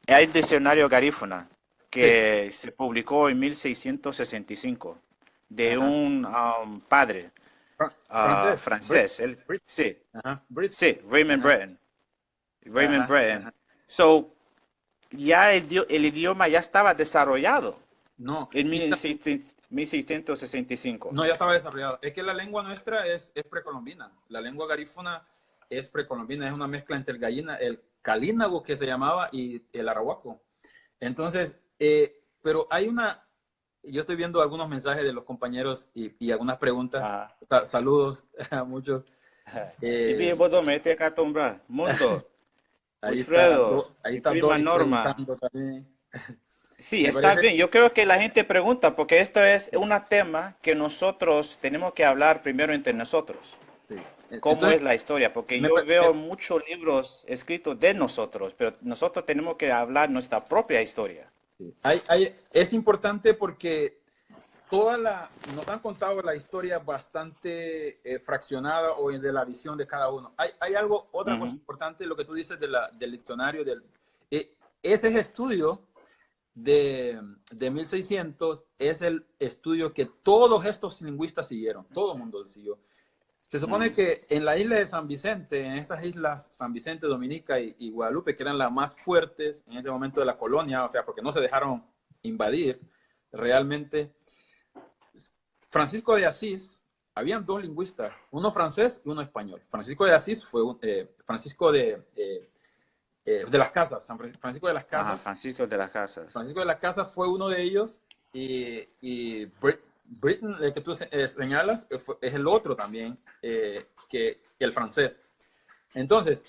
S3: Hay diccionario garífuna que se publicó en 1665 de un padre francés. Sí, Raymond Breton. Raymond Breton. So, ya el idioma ya estaba desarrollado.
S2: No.
S3: En 1665.
S2: No, ya estaba desarrollado. Es que la lengua nuestra es precolombina. La lengua garífuna es precolombina. Es una mezcla entre el calínago que se llamaba y el arahuaco. Entonces, pero hay yo estoy viendo algunos mensajes de los compañeros y algunas preguntas. Saludos a muchos.
S3: Mundo.
S2: Ahí está
S3: prima Norma.
S2: También.
S3: Sí, está bien. Yo creo que la gente pregunta, porque esto es un tema que nosotros tenemos que hablar primero entre nosotros.
S2: Sí.
S3: ¿Cómo es la historia? Porque yo veo muchos libros escritos de nosotros, pero nosotros tenemos que hablar nuestra propia historia.
S2: Sí. Es importante porque nos han contado la historia bastante fraccionada o de la visión de cada uno. Hay algo, otra cosa importante, lo que tú dices del diccionario, ese estudio de 1600 es el estudio que todos estos lingüistas siguieron, todo el mundo siguió. Se supone que en la isla de San Vicente, en esas islas, San Vicente, Dominica y Guadalupe, que eran las más fuertes en ese momento de la colonia, o sea, porque no se dejaron invadir realmente, Francisco de Asís, habían dos lingüistas, uno francés y uno español. Francisco de Asís fue Francisco de las Casas, Francisco de las Casas.
S3: Francisco de las Casas.
S2: Francisco de las Casas fue uno de ellos y Britain, el que tú señalas, es el otro también, que el francés. Entonces,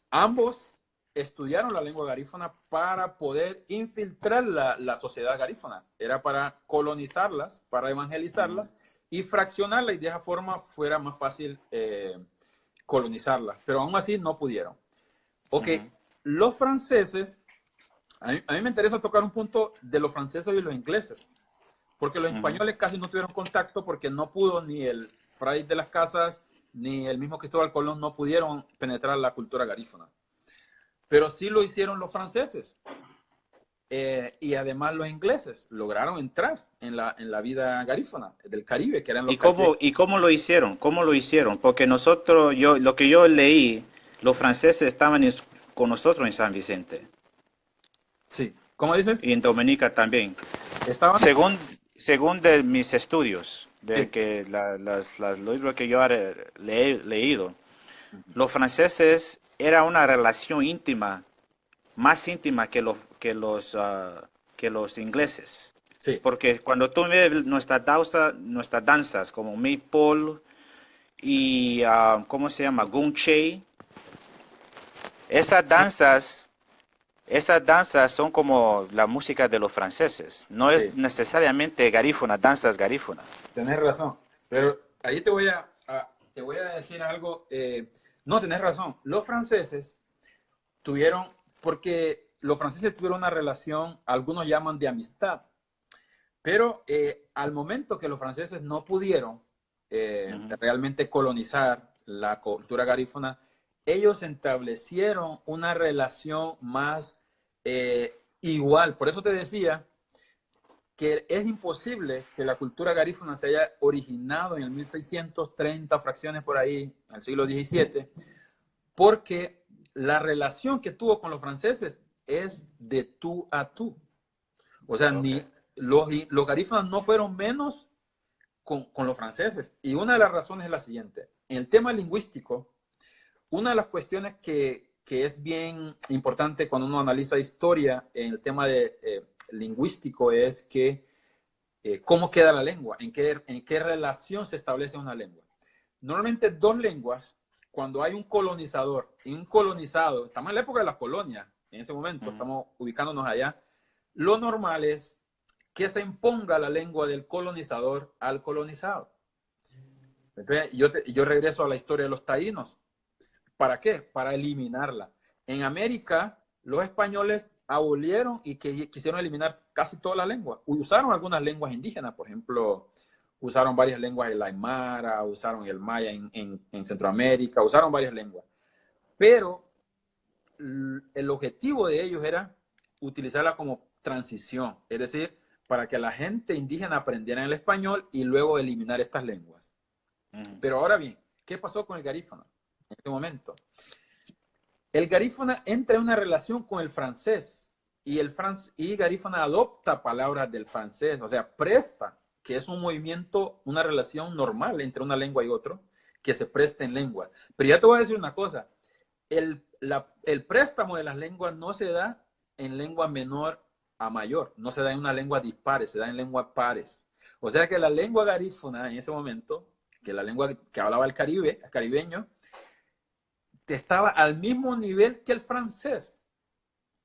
S2: ambos estudiaron la lengua garífuna para poder infiltrar la sociedad garífuna. Era para colonizarlas, para evangelizarlas y fraccionarla y de esa forma fuera más fácil colonizarlas. Pero aún así no pudieron. Ok, los franceses, a mí me interesa tocar un punto de los franceses y los ingleses. Porque los españoles casi no tuvieron contacto porque no pudo ni el Fray de las Casas ni el mismo Cristóbal Colón no pudieron penetrar la cultura garífuna. Pero sí lo hicieron los franceses. Y además los ingleses lograron entrar en la vida garífuna del Caribe, que eran los
S3: ¿Y cómo lo hicieron? ¿Cómo lo hicieron? Porque nosotros, lo que yo leí, los franceses estaban con nosotros en San Vicente.
S2: Sí. ¿Cómo dices?
S3: Y en Dominica también.
S2: Estaban...
S3: Según de mis estudios, de que los libros que yo he leído, los franceses era una relación íntima, más íntima que los ingleses.
S2: Sí.
S3: Porque cuando tú ves nuestras danzas como Maypole y, ¿cómo se llama? Gunche, esas danzas son como la música de los franceses. No es necesariamente garífuna, danzas garífunas.
S2: Tenés razón. Pero ahí te voy a decir algo. No, tenés razón. Los franceses porque los franceses tuvieron una relación, algunos llaman de amistad. Pero al momento que los franceses no pudieron realmente colonizar la cultura garífuna, ellos establecieron una relación más igual. Por eso te decía que es imposible que la cultura garífuna se haya originado en el 1630, fracciones por ahí, en el siglo XVII, porque la relación que tuvo con los franceses es de tú a tú. O sea, ni los garífunas no fueron menos con los franceses. Y una de las razones es la siguiente. En el tema lingüístico, una de las cuestiones que es bien importante cuando uno analiza historia en el tema lingüístico es que cómo queda la lengua, en qué relación se establece una lengua. Normalmente dos lenguas, cuando hay un colonizador y un colonizado, estamos en la época de las colonias, en ese momento estamos ubicándonos allá, lo normal es que se imponga la lengua del colonizador al colonizado. Entonces, yo regreso a la historia de los taínos. ¿Para qué? Para eliminarla. En América, los españoles abolieron y quisieron eliminar casi toda la lengua. Usaron algunas lenguas indígenas, por ejemplo, usaron varias lenguas del Aymara, usaron el maya en Centroamérica, usaron varias lenguas. Pero el objetivo de ellos era utilizarla como transición, es decir, para que la gente indígena aprendiera el español y luego eliminar estas lenguas. Pero ahora bien, ¿qué pasó con el garífuna en este momento? El garífuna entra en una relación con el francés y garífuna adopta palabras del francés, o sea, presta, que es un movimiento, una relación normal entre una lengua y otra, que se presta en lengua. Pero ya te voy a decir una cosa, el préstamo de las lenguas no se da en lengua menor a mayor, no se da en una lengua dispares, se da en lenguas pares. O sea que la lengua garífuna en ese momento, que la lengua que hablaba el caribeño, estaba al mismo nivel que el francés.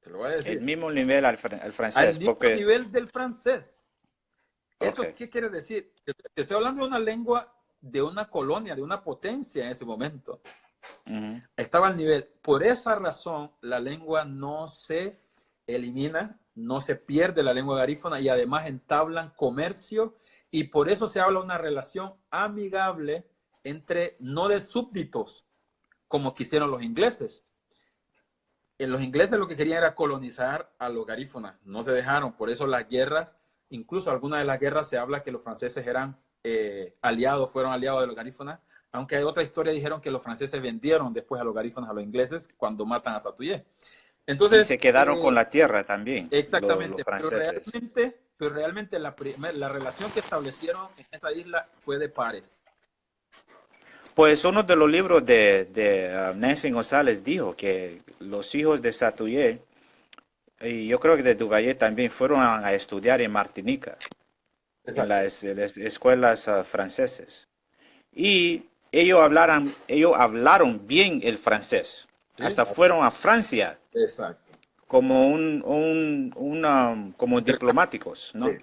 S2: Te lo voy a decir.
S3: El mismo nivel al francés.
S2: Al mismo nivel del francés. ¿Eso qué quiere decir? Te estoy hablando de una lengua de una colonia, de una potencia en ese momento. Estaba al nivel. Por esa razón, la lengua no se elimina no se pierde la lengua garífuna y además entablan comercio y por eso se habla de una relación amigable entre, no de súbditos, como quisieron los ingleses. Los ingleses lo que querían era colonizar a los garífunas, no se dejaron, por eso las guerras, incluso algunas de las guerras se habla que los franceses eran aliados, fueron aliados de los garífunas, aunque hay otra historia, dijeron que los franceses vendieron después a los garífunas a los ingleses cuando matan a Satuyé. Entonces,
S3: y se quedaron con la tierra también.
S2: Exactamente,
S3: los franceses.
S2: pero realmente la relación que establecieron en esa isla fue de pares.
S3: Pues uno de los libros de Nancy González dijo que los hijos de Satuyé, y yo creo que de Duvalier también, fueron a estudiar en Martinica, en las escuelas francesas. Y ellos hablaron bien el francés. ¿Sí? Hasta fueron a Francia.
S2: Exacto.
S3: Como como diplomáticos, ¿no?
S2: Sí.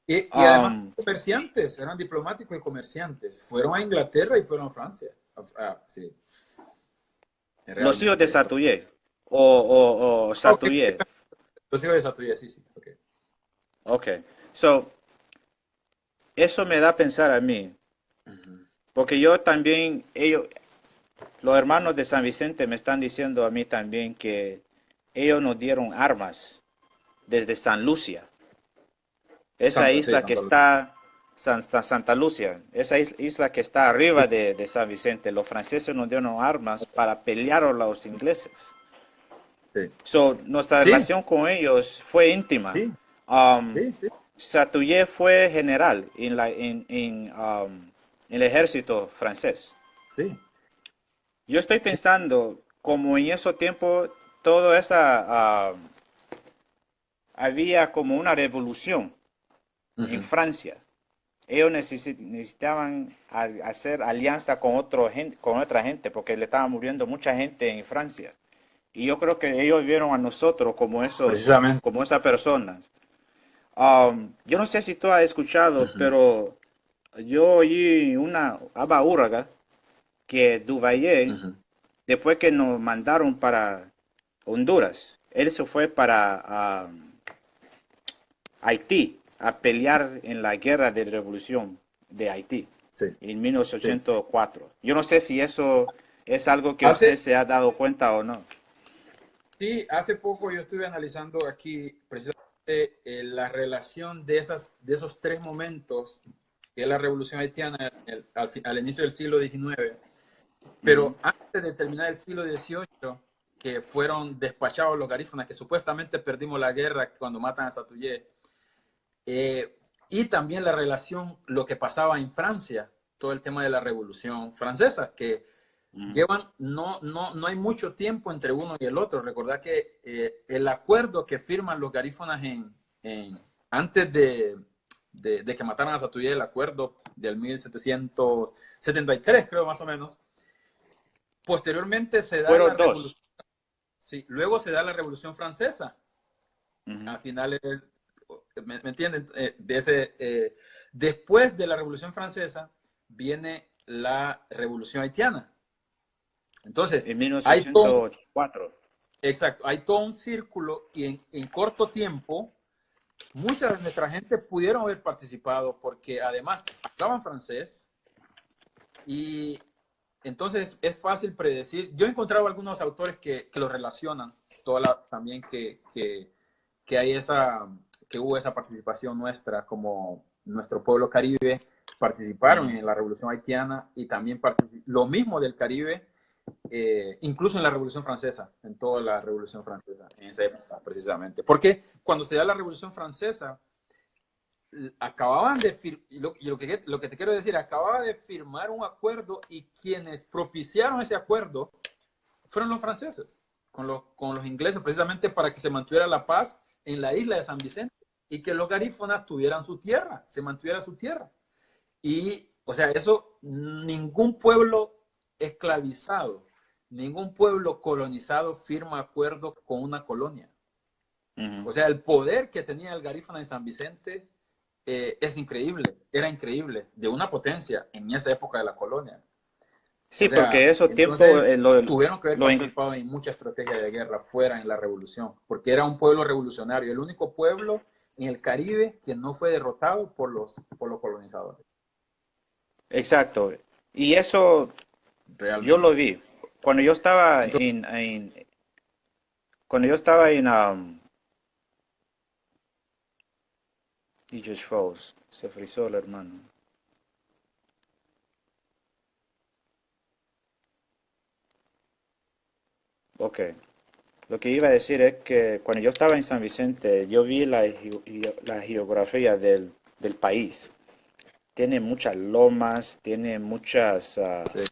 S2: Y además comerciantes, eran diplomáticos y comerciantes. Fueron a Inglaterra y fueron a Francia. Sí.
S3: Los hijos de Satuyé o Satuyé.
S2: Okay. Los hijos de Satuyé, sí.
S3: Ok. So, eso me da a pensar a mí. Porque yo también, los hermanos de San Vicente me están diciendo a mí también que ellos nos dieron armas desde San Lucia. Esa isla que está, Santa Lucia, esa isla que está arriba de San Vicente, los franceses nos dieron armas para pelear a los ingleses.
S2: Sí.
S3: So, nuestra relación con ellos fue íntima.
S2: Sí.
S3: Satuyé fue general en el ejército francés.
S2: Sí.
S3: Yo estoy pensando, como en ese tiempo, toda esa... había como una revolución en Francia. Ellos necesitaban hacer alianza con otra gente porque le estaba muriendo mucha gente en Francia. Y yo creo que ellos vieron a nosotros como esas personas. Yo no sé si tú has escuchado, pero yo oí una Abba Úraga que Duvalier, después que nos mandaron para Honduras, él se fue para Haití a pelear en la guerra de revolución de Haití en 1804. Yo no sé si eso es algo que usted se ha dado cuenta o no.
S2: Sí, hace poco yo estuve analizando aquí precisamente la relación de esos tres momentos, que es la revolución haitiana al inicio del siglo XIX, pero antes de terminar el siglo XVIII, que fueron despachados los garífunas, que supuestamente perdimos la guerra cuando matan a Satuyé, y también la relación, lo que pasaba en Francia, todo el tema de la Revolución Francesa, que llevan, no hay mucho tiempo entre uno y el otro. Recordad que el acuerdo que firman los garífunas antes de que mataran a Satuyé, el acuerdo del 1773, creo más o menos, posteriormente se da la Revolución. Sí, luego se da la Revolución Francesa, a finales ¿me entienden? Después de la Revolución Francesa viene la Revolución Haitiana. Entonces,
S3: en 1904.
S2: Exacto, hay todo un círculo y en corto tiempo mucha de nuestra gente pudieron haber participado porque además hablaban francés y entonces es fácil predecir. Yo he encontrado algunos autores que lo relacionan, también que hay que hubo esa participación nuestra, como nuestro pueblo caribe participaron en la Revolución Haitiana y también lo mismo del Caribe, incluso en la Revolución Francesa, en toda la Revolución Francesa, en esa época precisamente. Porque cuando se da la Revolución Francesa, acababan de lo que te quiero decir, acababa de firmar un acuerdo y quienes propiciaron ese acuerdo fueron los franceses con los ingleses, precisamente para que se mantuviera la paz en la isla de San Vicente y que los garífunas tuvieran su tierra, se mantuviera su tierra. Y, o sea, eso, ningún pueblo esclavizado, ningún pueblo colonizado firma acuerdo con una colonia. O sea, el poder que tenía el garífuna en San Vicente es increíble, era increíble, de una potencia en esa época de la colonia.
S3: Sí, porque eso tiempo
S2: entonces tuvieron que haber participado en mucha estrategia de guerra fuera en la revolución, porque era un pueblo revolucionario, el único pueblo en el Caribe que no fue derrotado por los colonizadores.
S3: Exacto. Y eso
S2: Realmente.
S3: yo lo vi. Cuando yo estaba cuando yo estaba en y just froze. Se frizó el hermano. Ok. Lo que iba a decir es que cuando yo estaba en San Vicente, yo vi la geografía del país. Tiene muchas lomas, tiene muchas...
S2: Sí.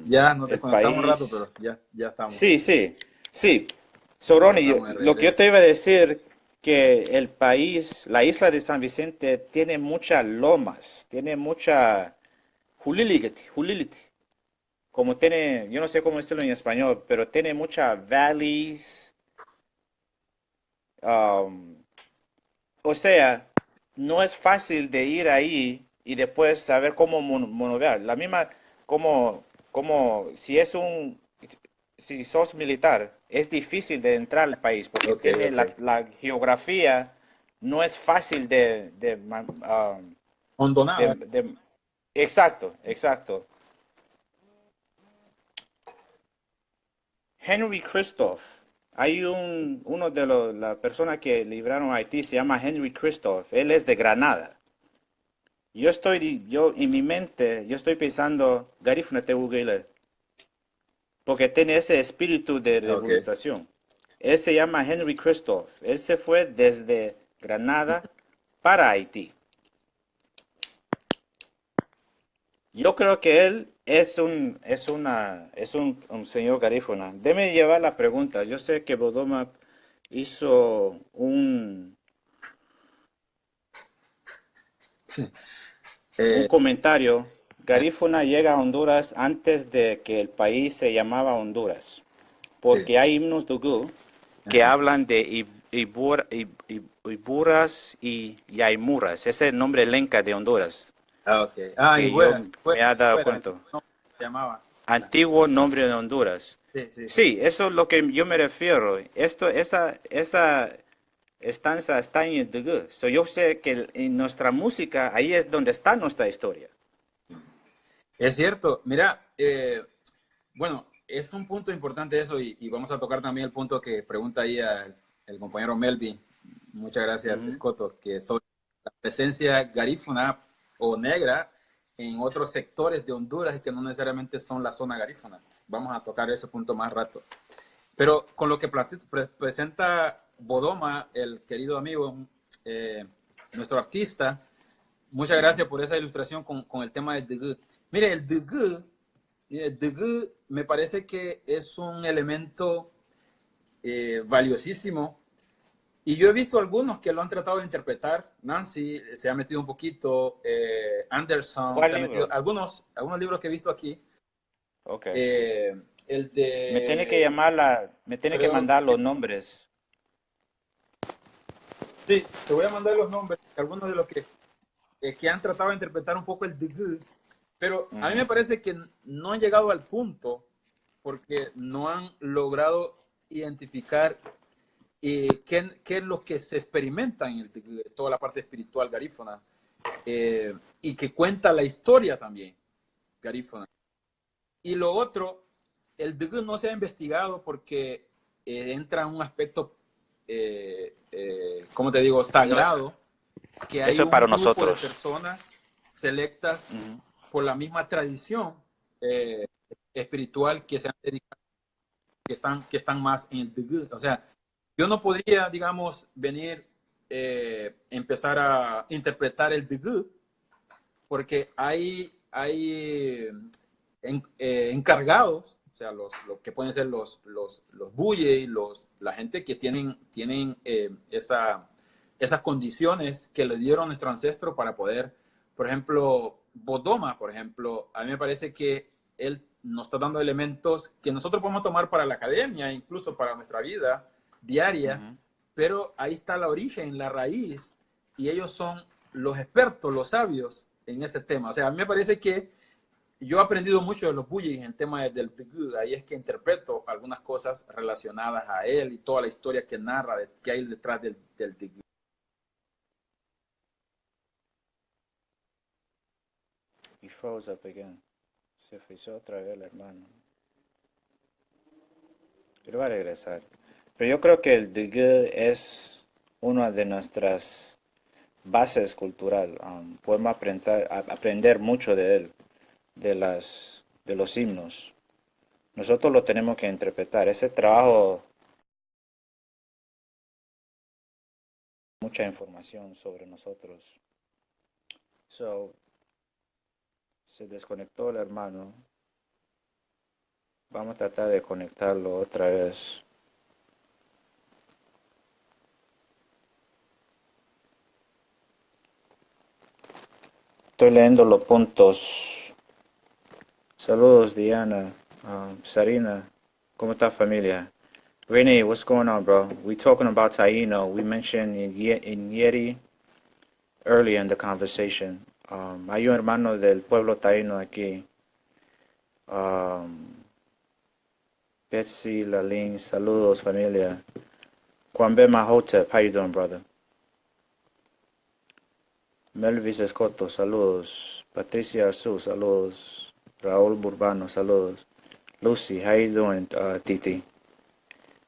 S2: Ya nos
S3: el
S2: desconectamos un rato,
S3: país...
S2: pero ya estamos.
S3: Sí. So, Ronnie, lo que yo te iba a decir, que el país, la isla de San Vicente, tiene muchas lomas, tiene mucha... Hulility. Como tiene, yo no sé cómo decirlo en español, pero tiene muchas valleys. O sea, no es fácil de ir ahí y después saber cómo monovear. La misma, como si sos militar, es difícil de entrar al país porque tiene la geografía, no es fácil
S2: Hondonada.
S3: Exacto. Henry Christoph. Hay uno de las personas que libraron a Haití, se llama Henry Christoph. Él es de Granada. Yo en mi mente, yo estoy pensando, Garifuna Tehuguele, porque tiene ese espíritu de revolución. Él se llama Henry Christoph. Él se fue desde Granada para Haití. Yo creo que él es un señor garífuna. Déme llevar la pregunta. Yo sé que Bodoma hizo un comentario. Garífuna llega a Honduras antes de que el país se llamaba Honduras. Porque hay himnos dugú que hablan de Iburas y Yaimuras. Ese es el nombre lenca de Honduras. Me ha dado cuenta.
S2: No, se llamaba.
S3: Antiguo nombre de Honduras. Sí, eso es lo que yo me refiero. Esa estanza está en el dugú. So yo sé que en nuestra música, ahí es donde está nuestra historia.
S2: Es cierto. Mira, bueno, es un punto importante eso y vamos a tocar también el punto que pregunta ahí el compañero Melvin. Muchas gracias, Escoto, que sobre la presencia garífuna o negra en otros sectores de Honduras y que no necesariamente son la zona garífuna. Vamos a tocar ese punto más rato. Pero con lo que presenta Bodoma, el querido amigo, nuestro artista, muchas gracias por esa ilustración con el tema del dugú. Mire, el dugú me parece que es un elemento valiosísimo. Y yo he visto algunos que lo han tratado de interpretar. Nancy se ha metido un poquito, Anderson se ha metido. Algunos libros que he visto aquí. El de...
S3: Me tiene que que mandar los nombres.
S2: Sí, te voy a mandar los nombres. Algunos de los que han tratado de interpretar un poco el dugú. Pero a mí me parece que no han llegado al punto porque no han logrado identificar qué es lo que se experimenta en toda la parte espiritual garífuna y que cuenta la historia también garífuna. Y lo otro, el dugú no se ha investigado porque entra en un aspecto, ¿cómo te digo?, sagrado, que hay
S3: eso
S2: un
S3: para
S2: grupo
S3: nosotros.
S2: de personas selectas por la misma tradición espiritual que se han dedicado, que están más en el dugú. O sea, yo no podría, digamos, venir, empezar a interpretar el dugú, porque hay encargados, o sea, los que pueden ser los buye, la gente que tienen esas condiciones que le dieron nuestro ancestro para poder, por ejemplo, Bodoma, por ejemplo, a mí me parece que él nos está dando elementos que nosotros podemos tomar para la academia, incluso para nuestra vida diaria, pero ahí está el origen, la raíz, y ellos son los expertos, los sabios en ese tema. O sea, a mí me parece que yo he aprendido mucho de los Buyis en el tema del Degú. Ahí es que interpreto algunas cosas relacionadas a él y toda la historia que narra, que hay detrás del Degú.
S3: He froze up again. Se frizó otra vez el hermano. Pero va a regresar. Pero yo creo que el Degú es una de nuestras bases cultural. Podemos aprender mucho de él, de los himnos. Nosotros lo tenemos que interpretar. Ese trabajo, mucha información sobre nosotros. Se desconectó el hermano. Vamos a tratar de conectarlo otra vez. Estoy leyendo los puntos. Saludos, Diana. Sarina. ¿Cómo está, familia? Renee, what's going on, bro? We talking about Taino. We mentioned in Yeti early in the conversation. Hay un hermano del pueblo Taino aquí. Betsy, Lalin, saludos, familia. Kwambe Mahotep, how you doing, brother? Melvis Escoto, saludos. Patricia Arzu, saludos. Raúl Burbano, saludos. Lucy, how you doing, Titi?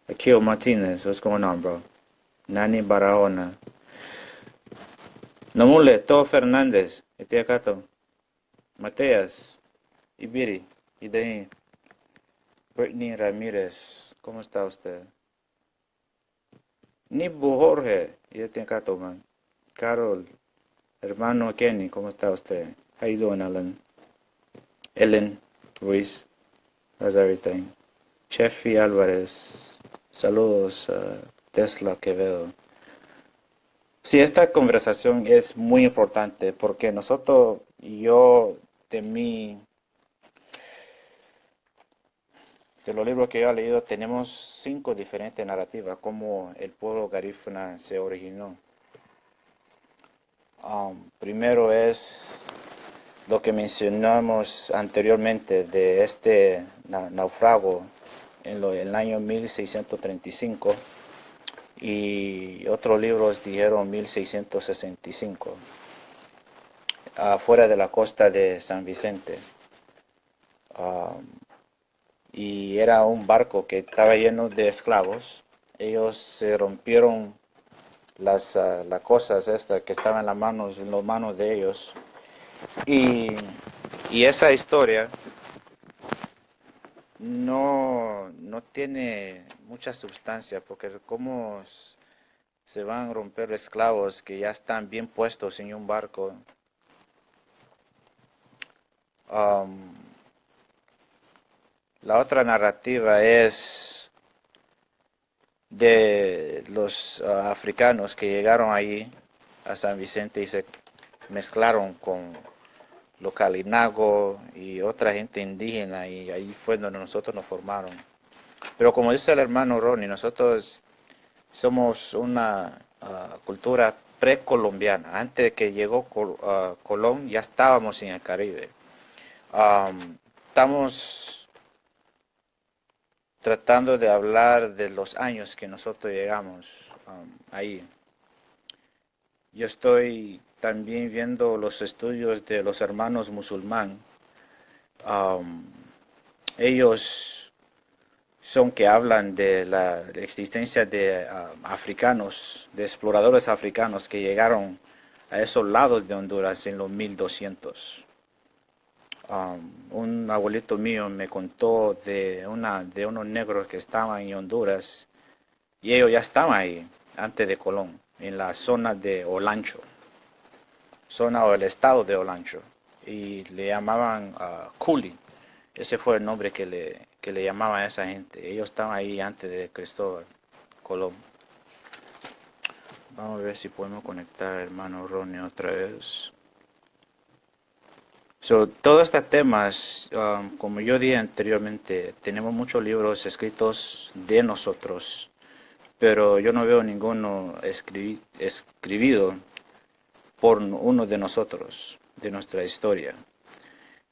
S3: Akil Martinez, what's going on, bro? Nani Barahona. Namule, To Fernández, Etiacato. Mateas, Ibiri, Idain. Brittany Ramírez, ¿cómo está usted? Nibu Jorge, Etiacato, man. Carol, hermano Kenny, ¿cómo está usted? How you doing, Ellen? Ellen Ruiz, how's everything? Chefi Álvarez, saludos, Tesla Quevedo. Sí, esta conversación es muy importante porque nosotros, de los libros que yo he leído, tenemos 5 diferentes narrativas, como el pueblo garífuna se originó. Primero es lo que mencionamos anteriormente de este naufrago en el año 1635 y otros libros dijeron 1665 afuera de la costa de San Vicente. Y era un barco que estaba lleno de esclavos. Ellos se rompieron las cosas estas que estaban en las manos de ellos. Y esa historia no tiene mucha sustancia, porque cómo se van a romper esclavos que ya están bien puestos en un barco. La otra narrativa es de los africanos que llegaron ahí a San Vicente y se mezclaron con los Kalinago y otra gente indígena, y ahí fue donde nosotros nos formaron. Pero como dice el hermano Ronnie, nosotros somos una cultura precolombiana. Antes de que llegó Colón, ya estábamos en el Caribe. Estamos tratando de hablar de los años que nosotros llegamos ahí. Yo estoy también viendo los estudios de los hermanos musulmanes. Ellos son que hablan de la existencia de africanos, de exploradores africanos que llegaron a esos lados de Honduras en los 1200. Un abuelito mío me contó de unos negros que estaban en Honduras y ellos ya estaban ahí antes de Colón, en la zona de Olancho, zona o el estado de Olancho, y le llamaban Culi. Ese fue el nombre que le llamaban a esa gente. Ellos estaban ahí antes de Cristóbal Colón. Vamos a ver si podemos conectar al hermano Ronnie otra vez. Todos estos temas, como yo dije anteriormente, tenemos muchos libros escritos de nosotros, pero yo no veo ninguno escribido por uno de nosotros, de nuestra historia.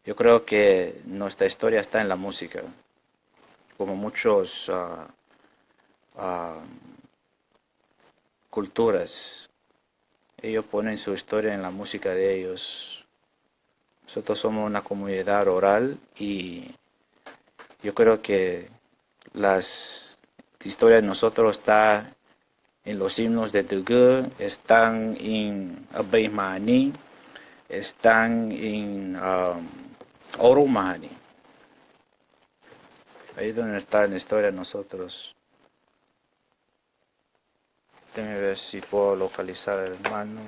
S3: Yo creo que nuestra historia está en la música, como muchos culturas. Ellos ponen su historia en la música de ellos. Nosotros somos una comunidad oral y yo creo que las historias de nosotros están en los himnos de Dugu, están en Abay Mahani, están en Oro Mahani. Ahí es donde está la historia de nosotros. Déjame ver si puedo localizar al hermano.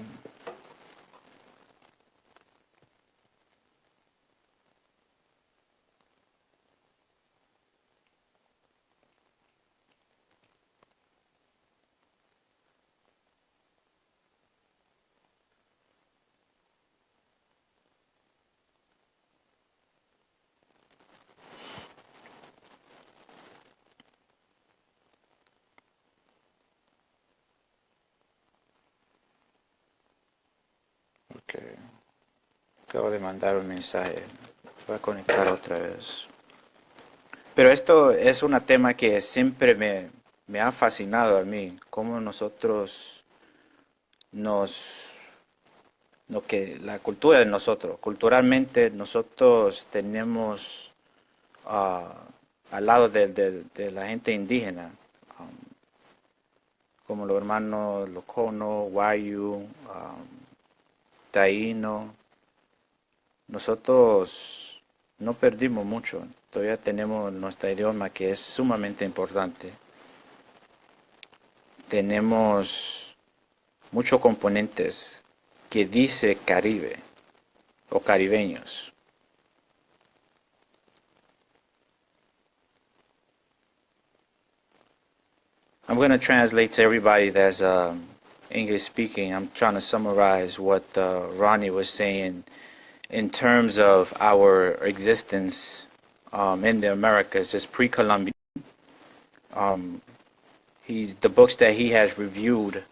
S3: Okay. Acabo de mandar un mensaje. Voy a conectar otra vez. Pero esto es un tema que siempre me ha fascinado a mí. Cómo nosotros lo que la cultura de nosotros, culturalmente nosotros tenemos al lado de la gente indígena, como los hermanos Locono, Wayu, Taíno. Nosotros no perdimos mucho, todavía tenemos nuestro idioma que es sumamente importante. Tenemos muchos componentes que dice Caribe o caribeños. I'm going to translate to everybody that's English speaking. I'm trying to summarize what Ronnie was saying in terms of our existence in the Americas as pre-Columbian. The books that he has reviewed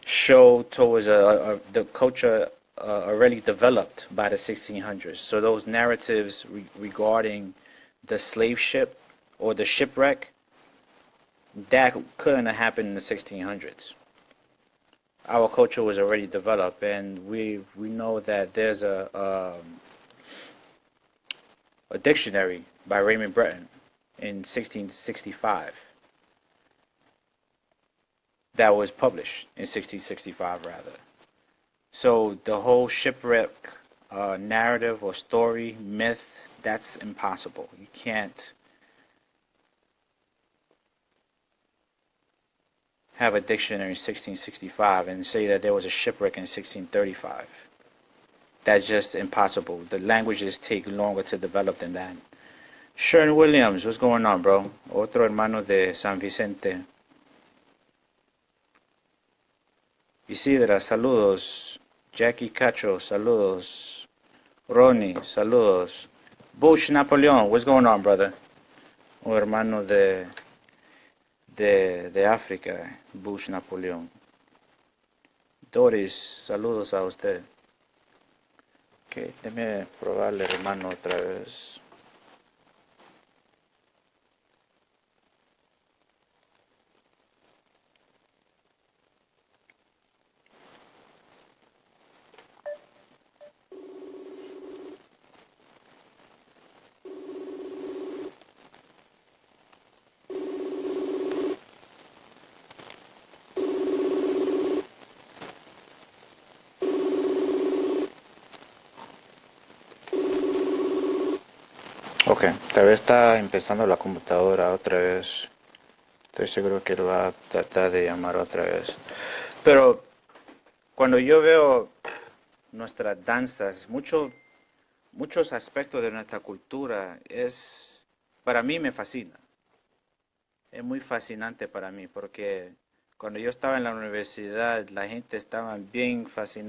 S3: show towards the culture already developed by the 1600s. So those narratives regarding the slave ship or the shipwreck, that couldn't have happened in the 1600s. Our culture was already developed, and we know that there's a dictionary by Raymond Breton in 1665 that was published in 1665 rather. So the whole shipwreck narrative or story, myth, that's impossible. You can't have a dictionary in 1665 and say that there was a shipwreck in 1635. That's just impossible. The languages take longer to develop than that. Sharon Williams, what's going on, bro? Otro hermano de San Vicente. Isidra, saludos. Jackie Cacho, saludos. Ronnie, saludos. Bush Napoleon, what's going on, brother? Un hermano de África, Bush Napoleón. Doris, saludos a usted. Ok, déjeme probarle, hermano, otra vez. Ok, tal vez está empezando la computadora otra vez. Estoy seguro que lo va a tratar de llamar otra vez. Pero cuando yo veo nuestras danzas, muchos aspectos de nuestra cultura, para mí me fascina. Es muy fascinante para mí porque cuando yo estaba en la universidad, la gente estaba bien fascinada